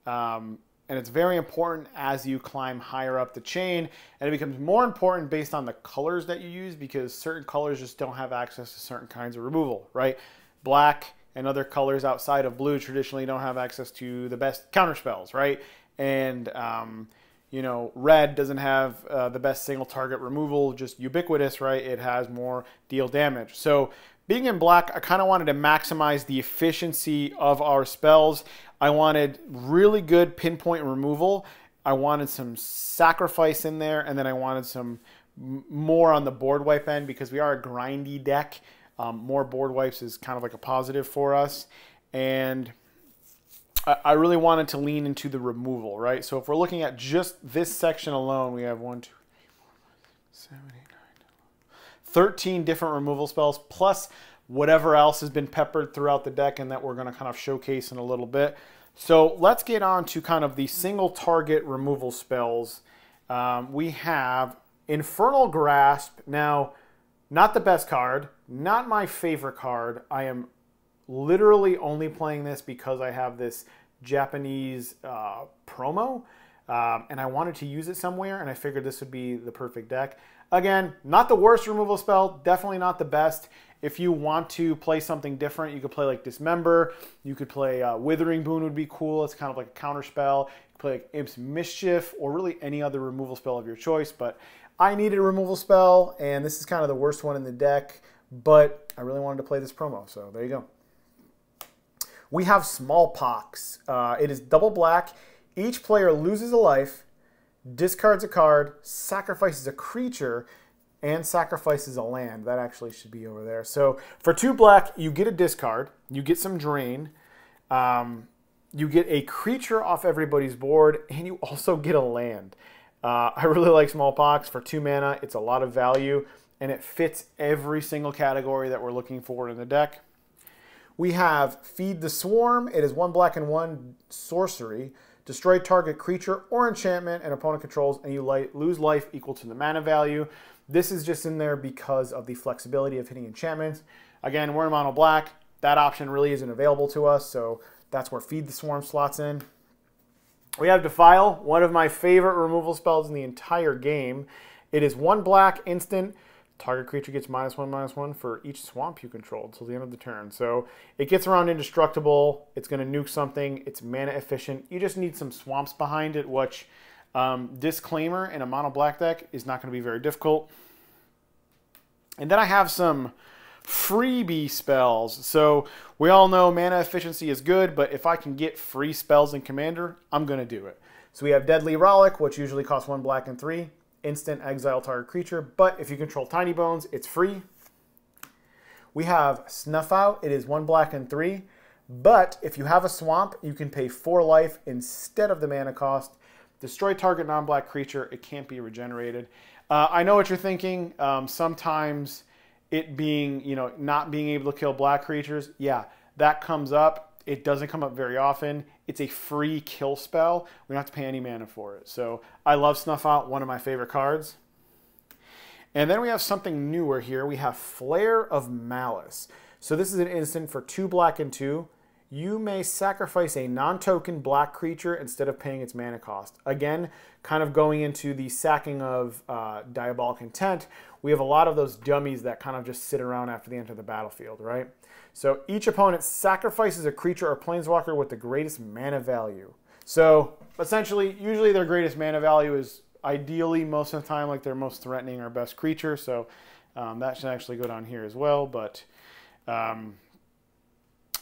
And it's very important as you climb higher up the chain, and it becomes more important based on the colors that you use, because certain colors just don't have access to certain kinds of removal, right? Black and other colors outside of blue traditionally don't have access to the best counter spells, right? And you know, red doesn't have the best single target removal, just ubiquitous, right? It has more deal damage. So being in black, I kind of wanted to maximize the efficiency of our spells. I wanted really good pinpoint removal. I wanted some sacrifice in there, and then I wanted some more on the board wipe end because we are a grindy deck. More board wipes is kind of like a positive for us. And I really wanted to lean into the removal, right? So if we're looking at just this section alone, we have 1, 2, 3, 4, 7, 8, 9, 13 different removal spells, plus whatever else has been peppered throughout the deck and that we're going to kind of showcase in a little bit. So let's get on to kind of the single target removal spells. We have Infernal Grasp. Now, not the best card, not my favorite card. I am literally only playing this because I have this Japanese promo, and I wanted to use it somewhere, and I figured this would be the perfect deck. Again, not the worst removal spell, definitely not the best. If you want to play something different, you could play like Dismember. You could play Withering Boon would be cool. It's kind of like a counter spell. You could play like Imp's Mischief or really any other removal spell of your choice. But I needed a removal spell, and this is kind of the worst one in the deck. But I really wanted to play this promo, so there you go. We have Smallpox. It is double black. Each player loses a life, discards a card, sacrifices a creature, and sacrifices a land. That actually should be over there. So for 2 black, you get a discard, you get some drain, you get a creature off everybody's board, and you also get a land. I really like Smallpox. For 2 mana, it's a lot of value, and it fits every single category that we're looking for in the deck. We have Feed the Swarm. It is 1 black and 1 sorcery. Destroy target creature or enchantment and opponent controls, and you lose life equal to the mana value. This is just in there because of the flexibility of hitting enchantments. Again, we're in mono black. That option really isn't available to us, so that's where Feed the Swarm slots in. We have Defile, one of my favorite removal spells in the entire game. It is 1 black instant. Target creature gets -1/-1 for each swamp you control until the end of the turn. So it gets around indestructible. It's going to nuke something. It's mana efficient. You just need some swamps behind it, which, disclaimer, in a mono black deck is not going to be very difficult. And then I have some freebie spells. So we all know mana efficiency is good, but if I can get free spells in Commander, I'm going to do it. So we have Deadly Rollick, which usually costs 1 black and 3. Instant exile target creature, but if you control Tinybones, it's free. We have Snuff Out. It is 1 black and 3, but if you have a swamp, you can pay 4 life instead of the mana cost. Destroy target non-black creature. It can't be regenerated. I know what you're thinking. Sometimes it being, not being able to kill black creatures, yeah, that comes up. It doesn't come up very often. It's a free kill spell. We don't have to pay any mana for it. So I love Snuff Out, one of my favorite cards. And then we have something newer here. We have Flare of Malice. So this is an instant for 2 black and 2. You may sacrifice a non-token black creature instead of paying its mana cost. Again, kind of going into the sacking of Diabolic Intent. We have a lot of those dummies that kind of just sit around after they enter the battlefield, right? So each opponent sacrifices a creature or planeswalker with the greatest mana value. So essentially, usually their greatest mana value is ideally most of the time like their most threatening or best creature. So that should actually go down here as well. But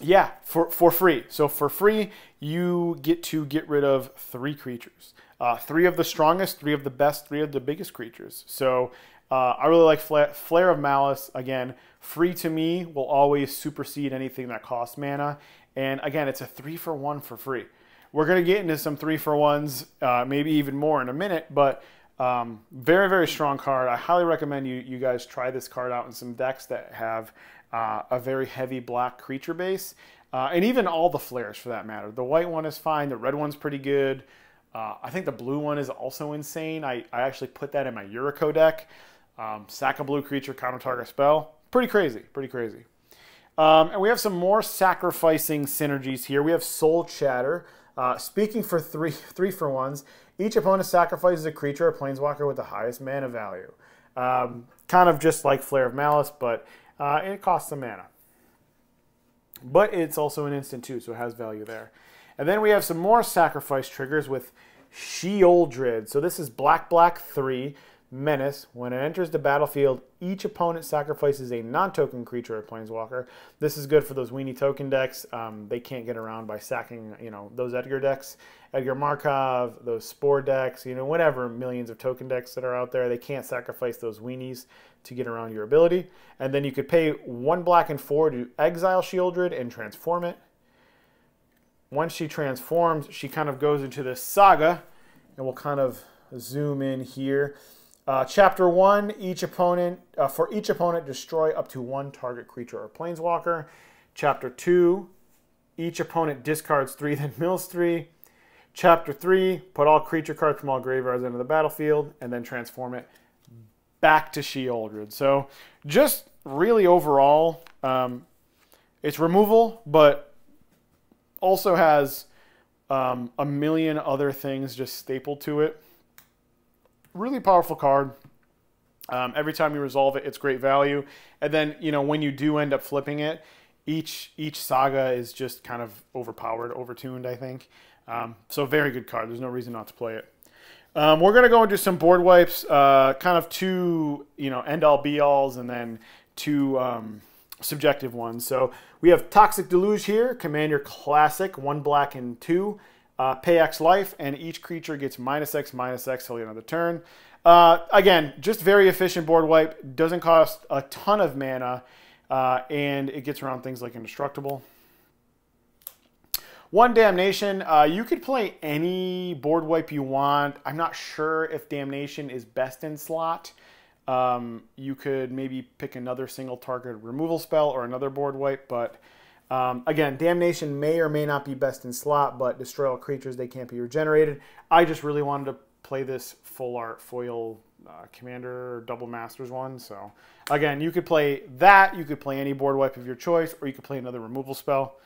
yeah, for free. So for free, you get to get rid of 3 creatures. 3 of the strongest, 3 of the best, 3 of the biggest creatures. So I really like Flare of Malice. Again, free to me will always supersede anything that costs mana. And again, it's a 3-for-1 for free. We're going to get into some 3-for-1s, maybe even more in a minute, but very, very strong card. I highly recommend you guys try this card out in some decks that have a very heavy black creature base. And even all the flares for that matter. The white one is fine. The red one's pretty good. I think the blue one is also insane. I actually put that in my Yuriko deck. Sack a blue creature, counter target spell. Pretty crazy, pretty crazy. And we have some more sacrificing synergies here. We have Soul Chatter. Speaking for 3-for-1s, each opponent sacrifices a creature or planeswalker with the highest mana value. Kind of just like Flare of Malice, but it costs some mana. But it's also an instant too, so it has value there. And then we have some more sacrifice triggers with Sheoldred. So this is black, 3. Menace. When it enters the battlefield, each opponent sacrifices a non-token creature or planeswalker. This is good for those weenie token decks. They can't get around by sacking, those Edgar decks, Edgar Markov, those Spore decks, whatever millions of token decks that are out there. They can't sacrifice those weenies to get around your ability. And then you could pay 1 black and 4 to exile Sheoldred and transform it. Once she transforms, she kind of goes into this saga, and we'll kind of zoom in here. Chapter 1, for each opponent, destroy up to 1 target creature or planeswalker. Chapter 2, Each opponent discards 3, then mills 3. Chapter 3, put all creature cards from all graveyards into the battlefield, and then transform it back to Sheoldred. So just really overall, it's removal, but also has a million other things just stapled to it. Really powerful card. Every time you resolve it, it's great value. And then, you know, when you do end up flipping it, each saga is just kind of overpowered, overtuned, I think. So very good card. There's no reason not to play it. We're going to go and do some board wipes, kind of two, you know, end-all be-alls, and then two subjective ones. So we have Toxic Deluge here, Commander Classic, 1 black and 2, pay X life, and each creature gets -X/-X till the end of the turn. Again, just very efficient board wipe, doesn't cost a ton of mana, and it gets around things like Indestructible. 1 Damnation, you could play any board wipe you want. I'm not sure if Damnation is best in slot. You could maybe pick another single target removal spell or another board wipe, but again, Damnation may or may not be best in slot, but destroy all creatures, they can't be regenerated. I just really wanted to play this full art foil Commander Double Masters one. So again, you could play that, you could play any board wipe of your choice, or you could play another removal spell.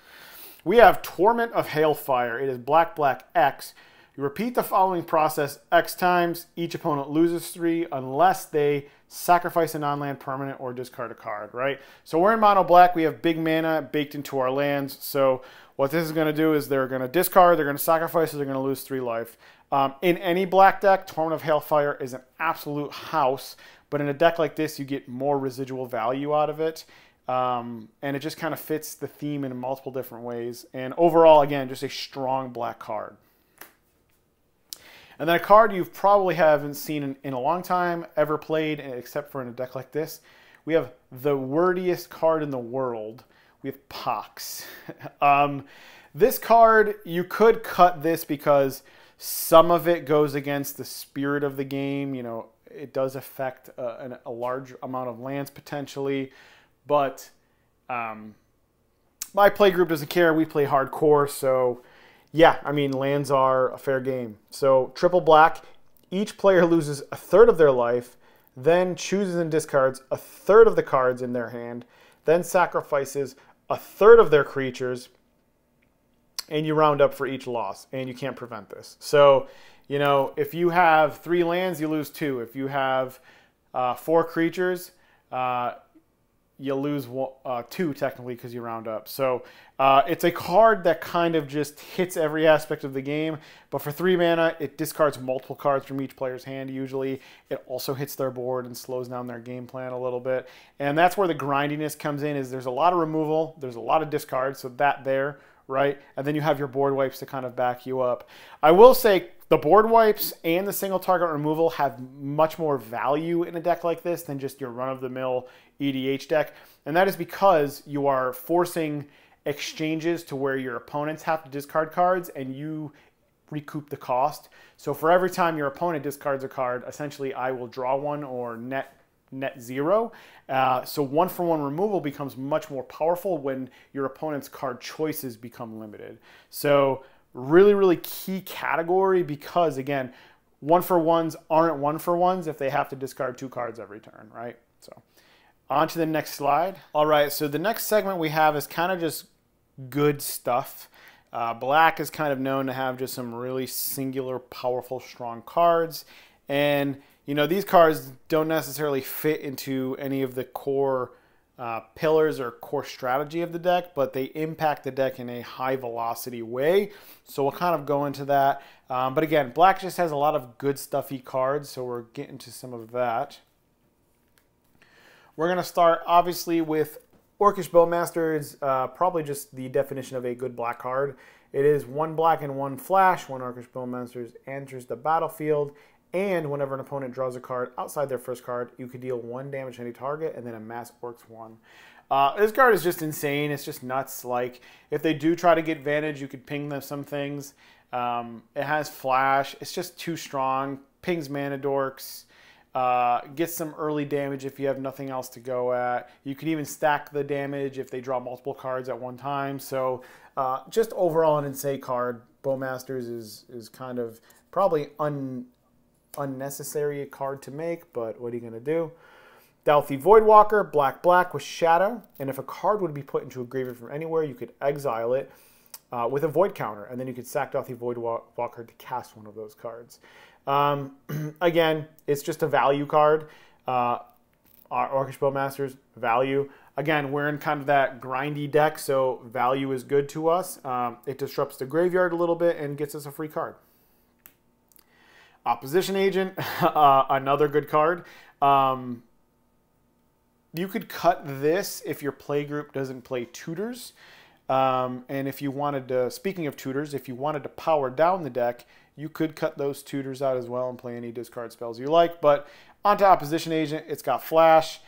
We have Torment of Hailfire. It is black, black, X. You repeat the following process X times. Each opponent loses 3 unless they sacrifice a non-land permanent or discard a card, right? So we're in mono black. We have big mana baked into our lands. So what this is going to do is they're going to discard, they're going to sacrifice, so they're going to lose 3 life. In any black deck, Torment of Hailfire is an absolute house. But in a deck like this, you get more residual value out of it. And it just kind of fits the theme in multiple different ways. And overall, again, just a strong black card. And then a card you probably haven't seen in a long time, ever played, except for in a deck like this. We have the wordiest card in the world. We have Pox. This card, you could cut this because some of it goes against the spirit of the game. You know, it does affect a large amount of lands potentially. But my play group doesn't care. We play hardcore, so yeah, I mean, lands are a fair game. So triple black, each player loses 1/3 of their life, then chooses and discards 1/3 of the cards in their hand, then sacrifices 1/3 of their creatures, and you round up for each loss, and you can't prevent this. So, you know, if you have 3 lands, you lose 2. If you have 4 creatures, you lose 2 technically because you round up. So it's a card that kind of just hits every aspect of the game. But for 3 mana, it discards multiple cards from each player's hand usually. It also hits their board and slows down their game plan a little bit. And that's where the grindiness comes in, is there's a lot of removal, there's a lot of discards, so that there, right? And then you have your board wipes to kind of back you up. I will say the board wipes and the single target removal have much more value in a deck like this than just your run-of-the-mill EDH deck. And that is because you are forcing exchanges to where your opponents have to discard cards and you recoup the cost. So for every time your opponent discards a card, essentially I will draw 1 or net 0. So 1-for-1 removal becomes much more powerful when your opponent's card choices become limited. So really, really key category because, again, 1-for-1s aren't 1-for-1s if they have to discard 2 cards every turn, right? So on to the next slide. All right, so the next segment we have is kind of just good stuff. Black is kind of known to have just some really singular, powerful, strong cards. And, you know, these cards don't necessarily fit into any of the core pillars or core strategy of the deck, but they impact the deck in a high velocity way. So we'll kind of go into that. But again, black just has a lot of good stuffy cards, so we're getting to some of that. We're going to start obviously with Orcish Bowmaster. Is probably just the definition of a good black card. It is 1 black and 1 flash when Orcish Bowmaster enters the battlefield. And whenever an opponent draws a card outside their first card, you can deal 1 damage to any target and then amass Orcs 1. This card is just insane. It's just nuts. Like, if they do try to get advantage, you could ping them some things. It has flash. It's just too strong. Pings mana dorks. Get some early damage if you have nothing else to go at. You can even stack the damage if they draw multiple cards at one time. So just overall an insane card. Bowmasters is kind of probably unnecessary card to make, but what are you going to do? Stealthy Voidwalker, black with Shadow, and if a card would be put into a graveyard from anywhere, you could exile it with a Void counter, and then you could sack Stealthy Voidwalker to cast one of those cards. Again, it's just a value card. Our Orcish Bowmasters, value. Again, we're in kind of that grindy deck, so value is good to us. It disrupts the graveyard a little bit and gets us a free card. Opposition Agent, another good card. You could cut this if your playgroup doesn't play Tutors. And if you wanted to, speaking of Tutors, if you wanted to power down the deck, you could cut those Tutors out as well and play any discard spells you like. But onto Opposition Agent, it's got Flash.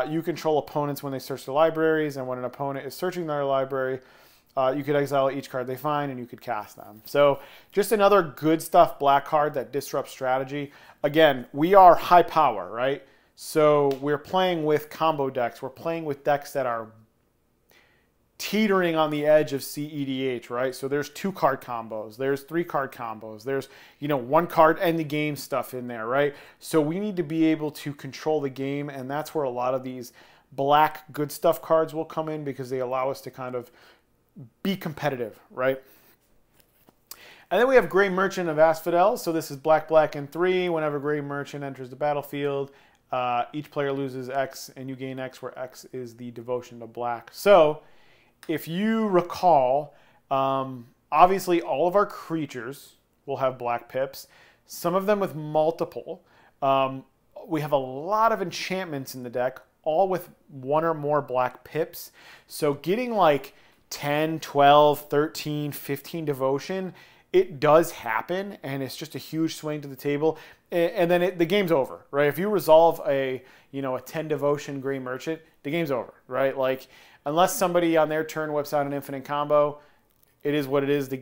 You control opponents when they search their libraries, and when an opponent is searching their library, you could exile each card they find, and you could cast them. So just another good stuff black card that disrupts strategy. Again, we are high power, right? So we're playing with combo decks. We're playing with decks that are teetering on the edge of CEDH, right? So there's 2-card combos, there's 3-card combos, there's, you know, 1-card end the game stuff in there, right? So we need to be able to control the game, and that's where a lot of these black good stuff cards will come in, because they allow us to kind of be competitive, right? And then we have Gray Merchant of Asphodel. So this is black and 3. Whenever Gray Merchant enters the battlefield, each player loses X and you gain X, where X is the devotion to black. So if you recall, obviously all of our creatures will have black pips, some of them with multiple. We have a lot of enchantments in the deck, all with 1 or more black pips. So getting like 10, 12, 13, 15 devotion, it does happen, and it's just a huge swing to the table. And then the game's over, right? If you resolve a 10 devotion Gray Merchant, the game's over, right? Like, unless somebody on their turn whips out an infinite combo, it is what it is. The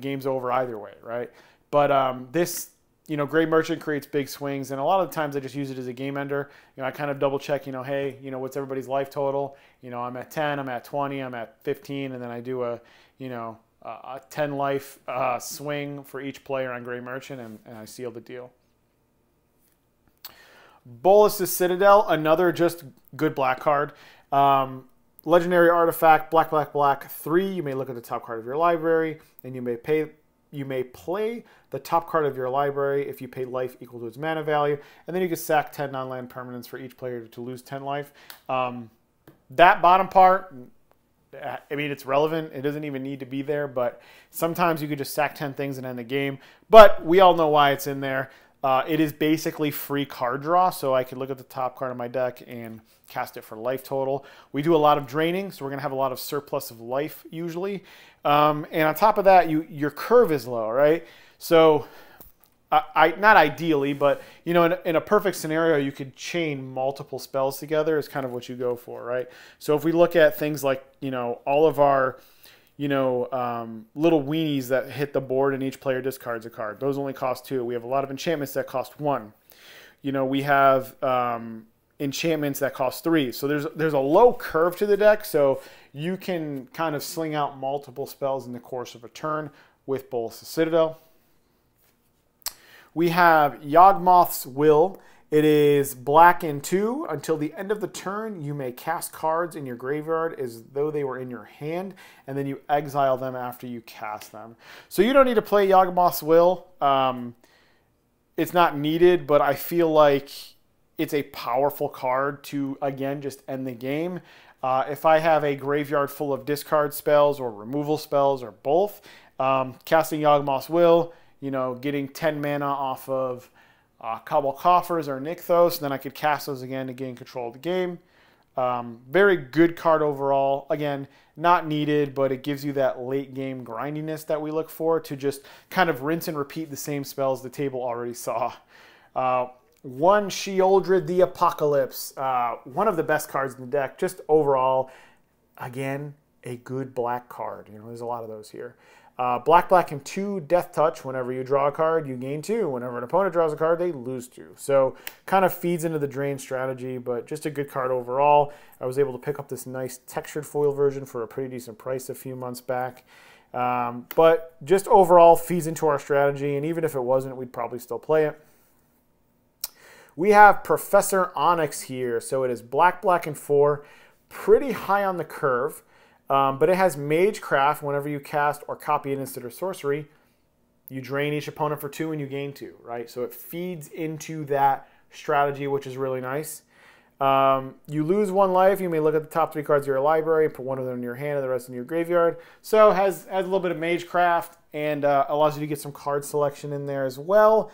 game's over either way, right? But this, Gray Merchant creates big swings, and a lot of the times I just use it as a game ender. I kind of double check, hey, what's everybody's life total? I'm at 10, I'm at 20, I'm at 15, and then I do a 10 life swing for each player on Gray Merchant, and I seal the deal. Bolas's Citadel, another just good black card. Legendary artifact, black, 3. You may look at the top card of your library, and you may play the top card of your library if you pay life equal to its mana value, and then you can sack 10 non-land permanents for each player to lose 10 life. That bottom part, I mean, it's relevant. It doesn't even need to be there, but sometimes you could just sack 10 things and end the game. But we all know why it's in there. It is basically free card draw, so I could look at the top card of my deck and cast it for life total. We do a lot of draining, so we're going to have a lot of surplus of life usually. And on top of that, your curve is low, right? So not ideally, but in a perfect scenario, you could chain multiple spells together is kind of what you go for, right? So if we look at things like all of our little weenies that hit the board and each player discards a card, those only cost 2. We have a lot of enchantments that cost 1. We have enchantments that cost 3. So there's a low curve to the deck, so you can kind of sling out multiple spells in the course of a turn with Bolas's Citadel. We have Yawgmoth's Will. It is black and 2. Until the end of the turn, you may cast cards in your graveyard as though they were in your hand, and then you exile them after you cast them. So you don't need to play Yawgmoth's Will. It's not needed, but I feel like it's a powerful card to, again, just end the game. If I have a graveyard full of discard spells or removal spells or both, casting Yawgmoth's Will, getting 10 mana off of Cobble Coffers or Nykthos, then I could cast those again to gain control of the game. Very good card overall. Again, not needed, but it gives you that late game grindiness that we look for to just kind of rinse and repeat the same spells the table already saw. One Sheoldred the Apocalypse, one of the best cards in the deck, just overall, again, a good black card. There's a lot of those here. Black, black, and 2 Death Touch. Whenever you draw a card, you gain 2. Whenever an opponent draws a card, they lose 2. So kind of feeds into the drain strategy, but just a good card overall. I was able to pick up this nice textured foil version for a pretty decent price a few months back. But just overall feeds into our strategy, and even if it wasn't, we'd probably still play it. We have Professor Onyx here. So it is black, black, and 4. Pretty high on the curve. But it has Magecraft. Whenever you cast or copy an instant or sorcery, you drain each opponent for 2 and you gain 2, right? So it feeds into that strategy, which is really nice. You lose 1 life. You may look at the top 3 cards of your library and put 1 of them in your hand and the rest in your graveyard. So it has a little bit of Magecraft and allows you to get some card selection in there as well.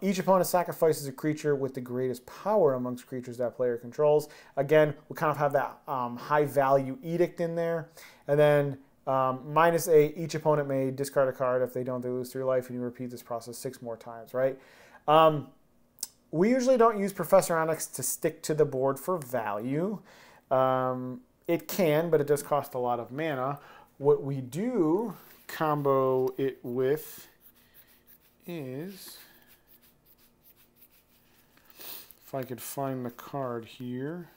Each opponent sacrifices a creature with the greatest power amongst creatures that player controls. Again, we kind of have that high value edict in there. And then -8, each opponent may discard a card. If they don't, they lose 3 life, and you repeat this process 6 more times, right? We usually don't use Professor Onyx to stick to the board for value. It can, but it does cost a lot of mana. What we do combo it with is... if I could find the card here.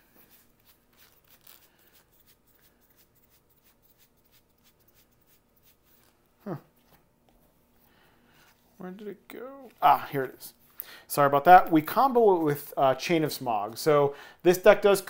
Huh. Where did it go? Ah, here it is. Sorry about that. We combo it with Chain of Smog. So this deck does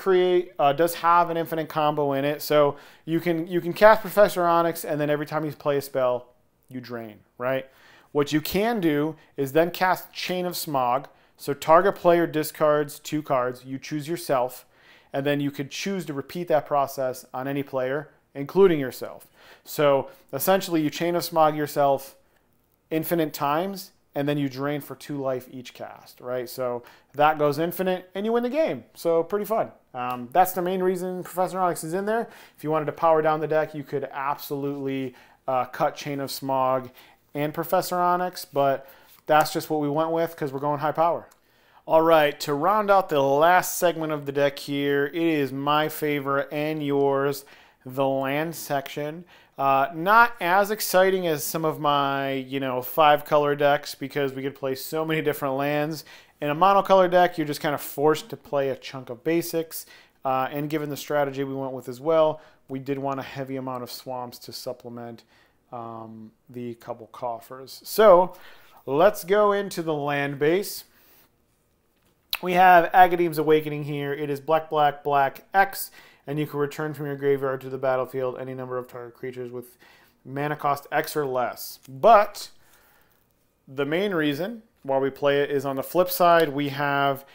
have an infinite combo in it. So you can cast Professor Onyx, and then every time you play a spell, you drain, right? What you can do is then cast Chain of Smog. So target player discards 2 cards, you choose yourself, and then you could choose to repeat that process on any player, including yourself. So essentially you Chain of Smog yourself infinite times, and then you drain for 2 life each cast, right? So that goes infinite, and you win the game. So pretty fun. That's the main reason Professor Onyx is in there. If you wanted to power down the deck, you could absolutely cut Chain of Smog and Professor Onyx, but that's just what we went with because we're going high power. All right, to round out the last segment of the deck here, it is my favorite and yours, the land section. Not as exciting as some of my, 5-color decks because we could play so many different lands. In a monocolor deck, you're just kind of forced to play a chunk of basics. And given the strategy we went with as well, we did want a heavy amount of swamps to supplement the couple coffers. So let's go into the land base. We have Agadeem's Awakening here. It is black, black, black, X, and you can return from your graveyard to the battlefield any number of target creatures with mana cost X or less. But the main reason why we play it is on the flip side, we have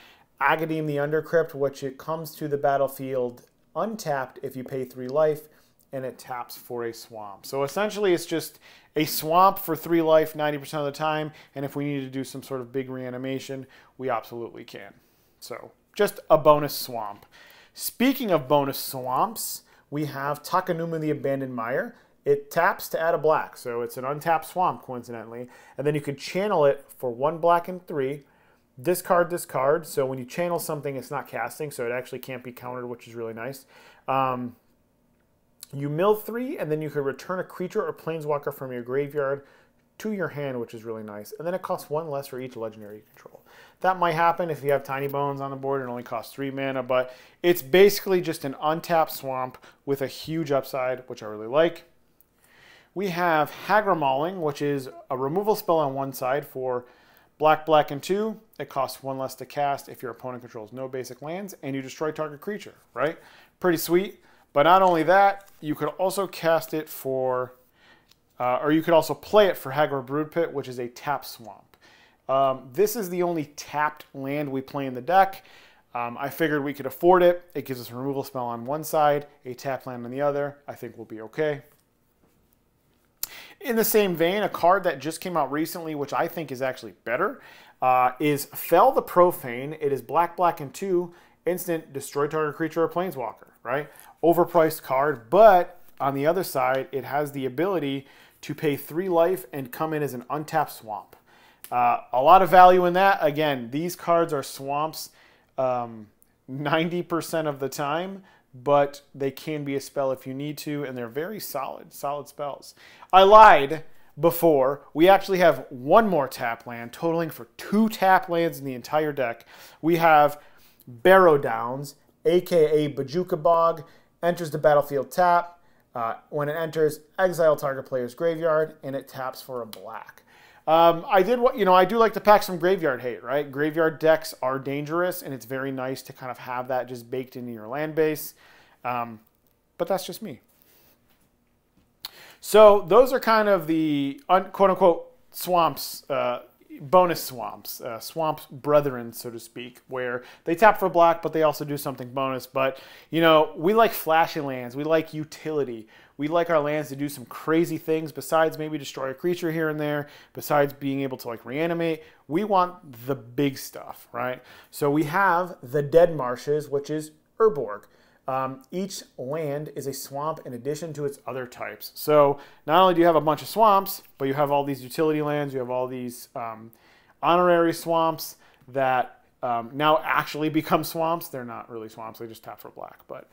Agadeem the Undercrypt, which it comes to the battlefield untapped if you pay 3 life, and it taps for a swamp. So essentially it's just a swamp for 3 life 90% of the time, and if we need to do some sort of big reanimation, we absolutely can. So just a bonus swamp. Speaking of bonus swamps, we have Takenuma the Abandoned Mire. It taps to add a black, so it's an untapped swamp coincidentally, and then you could channel it for 1 black and 3, discard, discard, so when you channel something it's not casting, so it actually can't be countered, which is really nice. You mill 3, and then you could return a creature or planeswalker from your graveyard to your hand, which is really nice. And then it costs 1 less for each legendary you control. That might happen if you have Tinybones on the board and it only costs 3 mana, but it's basically just an untapped swamp with a huge upside, which I really like. We have Hagra Mauling, which is a removal spell on one side for black, black, and 2. It costs 1 less to cast if your opponent controls no basic lands, and you destroy target creature, right? Pretty sweet. But not only that, you could also cast it for, or you could also play it for Hagra Broodpit, which is a tap swamp. This is the only tapped land we play in the deck. I figured we could afford it. It gives us a removal spell on one side, a tap land on the other. I think we'll be okay. In the same vein, a card that just came out recently, which I think is actually better, is Fel the Profane. It is black, black, and 2. Instant, destroy target creature or planeswalker, right? Overpriced card, but on the other side, it has the ability to pay 3 life and come in as an untapped swamp. A lot of value in that. Again, these cards are swamps 90% of the time, but they can be a spell if you need to, and they're very solid spells. I lied before. We actually have one more tap land, totaling for 2 tap lands in the entire deck. We have Barrow Downs, aka Bajuka Bog, enters the battlefield tap. When it enters, exile target player's graveyard, and it taps for a black. I do like to pack some graveyard hate, right? Graveyard decks are dangerous, and it's very nice to kind of have that just baked into your land base. But that's just me. So those are kind of the quote-unquote swamps, bonus swamps, swamp brethren, so to speak, where they tap for black, but they also do something bonus. But, you know, we like flashy lands. We like utility. We like our lands to do some crazy things besides maybe destroy a creature here and there, besides being able to, like, reanimate. We want the big stuff, right? So we have the Dead Marshes, which is Urborg. Each land is a swamp in addition to its other types. So not only do you have a bunch of swamps, but you have all these utility lands, you have all these honorary swamps that now actually become swamps. They're not really swamps, they just tap for black. But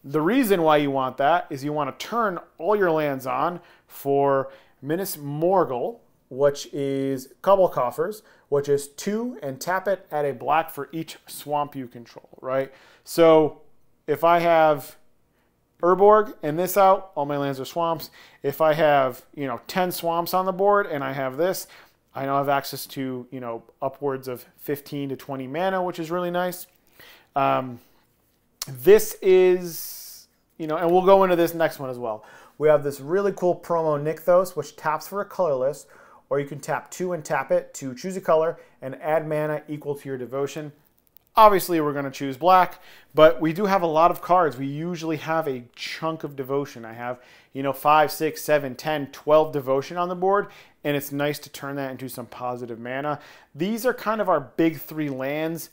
the reason why you want that is you want to turn all your lands on for Minas Morgul, which is Couple Coffers, which is 2, and tap it at a black for each swamp you control, right? So if I have Urborg and this out, all my lands are swamps. If I have, 10 swamps on the board and I have this, I now have access to, upwards of 15 to 20 mana, which is really nice. This is, and we'll go into this next one as well. We have this really cool promo Nykthos, which taps for a colorless, or you can tap 2 and tap it to choose a color and add mana equal to your devotion. Obviously, we're going to choose black, but we do have a lot of cards. We usually have a chunk of devotion. I have, 5, 6, 7, 10, 12 devotion on the board, and it's nice to turn that into some positive mana. These are kind of our big 3 lands,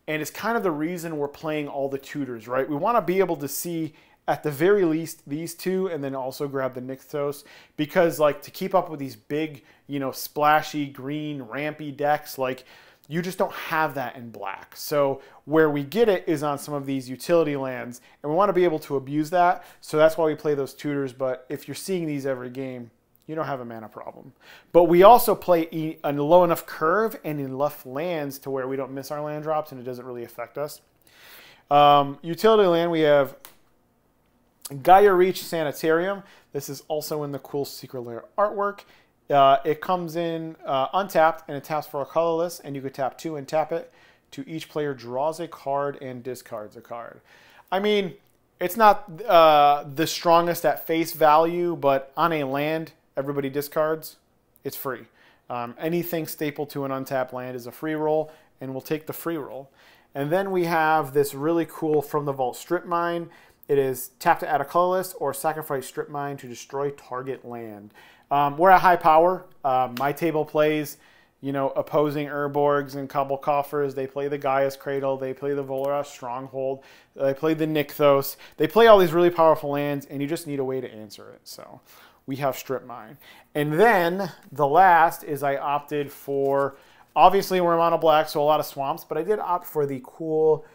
and it's kind of the reason we're playing all the tutors, right? We want to be able to see, at the very least, these 2, and then also grab the Nykthos, because, like, to keep up with these big, splashy, green, rampy decks, like, you just don't have that in black. So where we get it is on some of these utility lands, and we want to be able to abuse that. So that's why we play those tutors. But if you're seeing these every game, you don't have a mana problem. But we also play a low enough curve and enough lands to where we don't miss our land drops and it doesn't really affect us. Utility land, we have Gaia Reach Sanitarium. This is also in the cool Secret Lair artwork. It comes in untapped, and it taps for a colorless, and you could tap 2 and tap it to each player draws a card and discards a card. I mean, it's not the strongest at face value, but on a land, everybody discards. It's free. Anything staple to an untapped land is a free roll, and we'll take the free roll. And then we have this really cool From the Vault Strip Mine. It is tap to add a colorless or sacrifice Strip Mine to destroy target land. We're at high power. My table plays, opposing Urborgs and Couple Coffers. They play the Gaia's Cradle. They play the Volora's Stronghold. They play the Nykthos. They play all these really powerful lands, and you just need a way to answer it. So we have Strip Mine. And then the last is I opted for, obviously we're mono black, so a lot of swamps, but I did opt for the cool,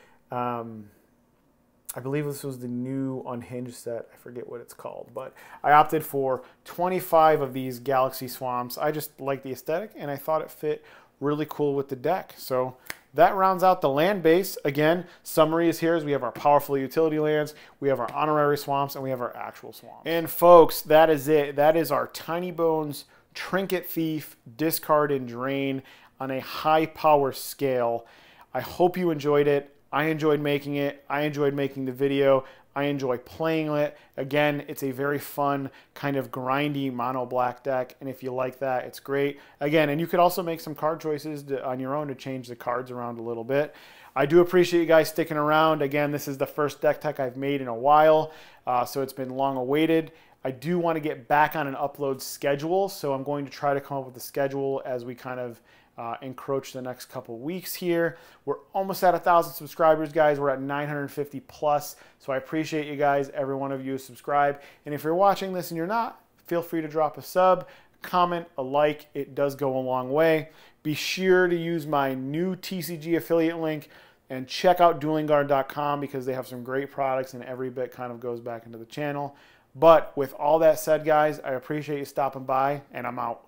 I believe this was the new Unhinged set. I forget what it's called, but I opted for 25 of these Galaxy Swamps. I just like the aesthetic, and I thought it fit really cool with the deck. So that rounds out the land base. Again, summary is here. We have our powerful utility lands, we have our honorary swamps, and we have our actual swamps. And folks, that is it. That is our Tinybones Trinket Thief Discard and Drain on a high power scale. I hope you enjoyed it. I enjoyed making it. I enjoyed making the video. I enjoy playing it. Again, it's a very fun kind of grindy mono black deck, and if you like that, it's great. Again, and you could also make some card choices on your own to change the cards around a little bit. I do appreciate you guys sticking around. Again, this is the first deck tech I've made in a while, so it's been long awaited. I do want to get back on an upload schedule, so I'm going to try to come up with a schedule as we kind of encroach the next couple weeks here. We're almost at 1,000 subscribers, guys. We're at 950 plus, so I appreciate you guys. Every one of you is subscribed, and if you're watching this and you're not, feel free to drop a sub, comment, a like. It does go a long way. Be sure to use my new TCG affiliate link And check out duelingguard.com because they have some great products and every bit kind of goes back into the channel. But with all that said, guys, I appreciate you stopping by, and I'm out.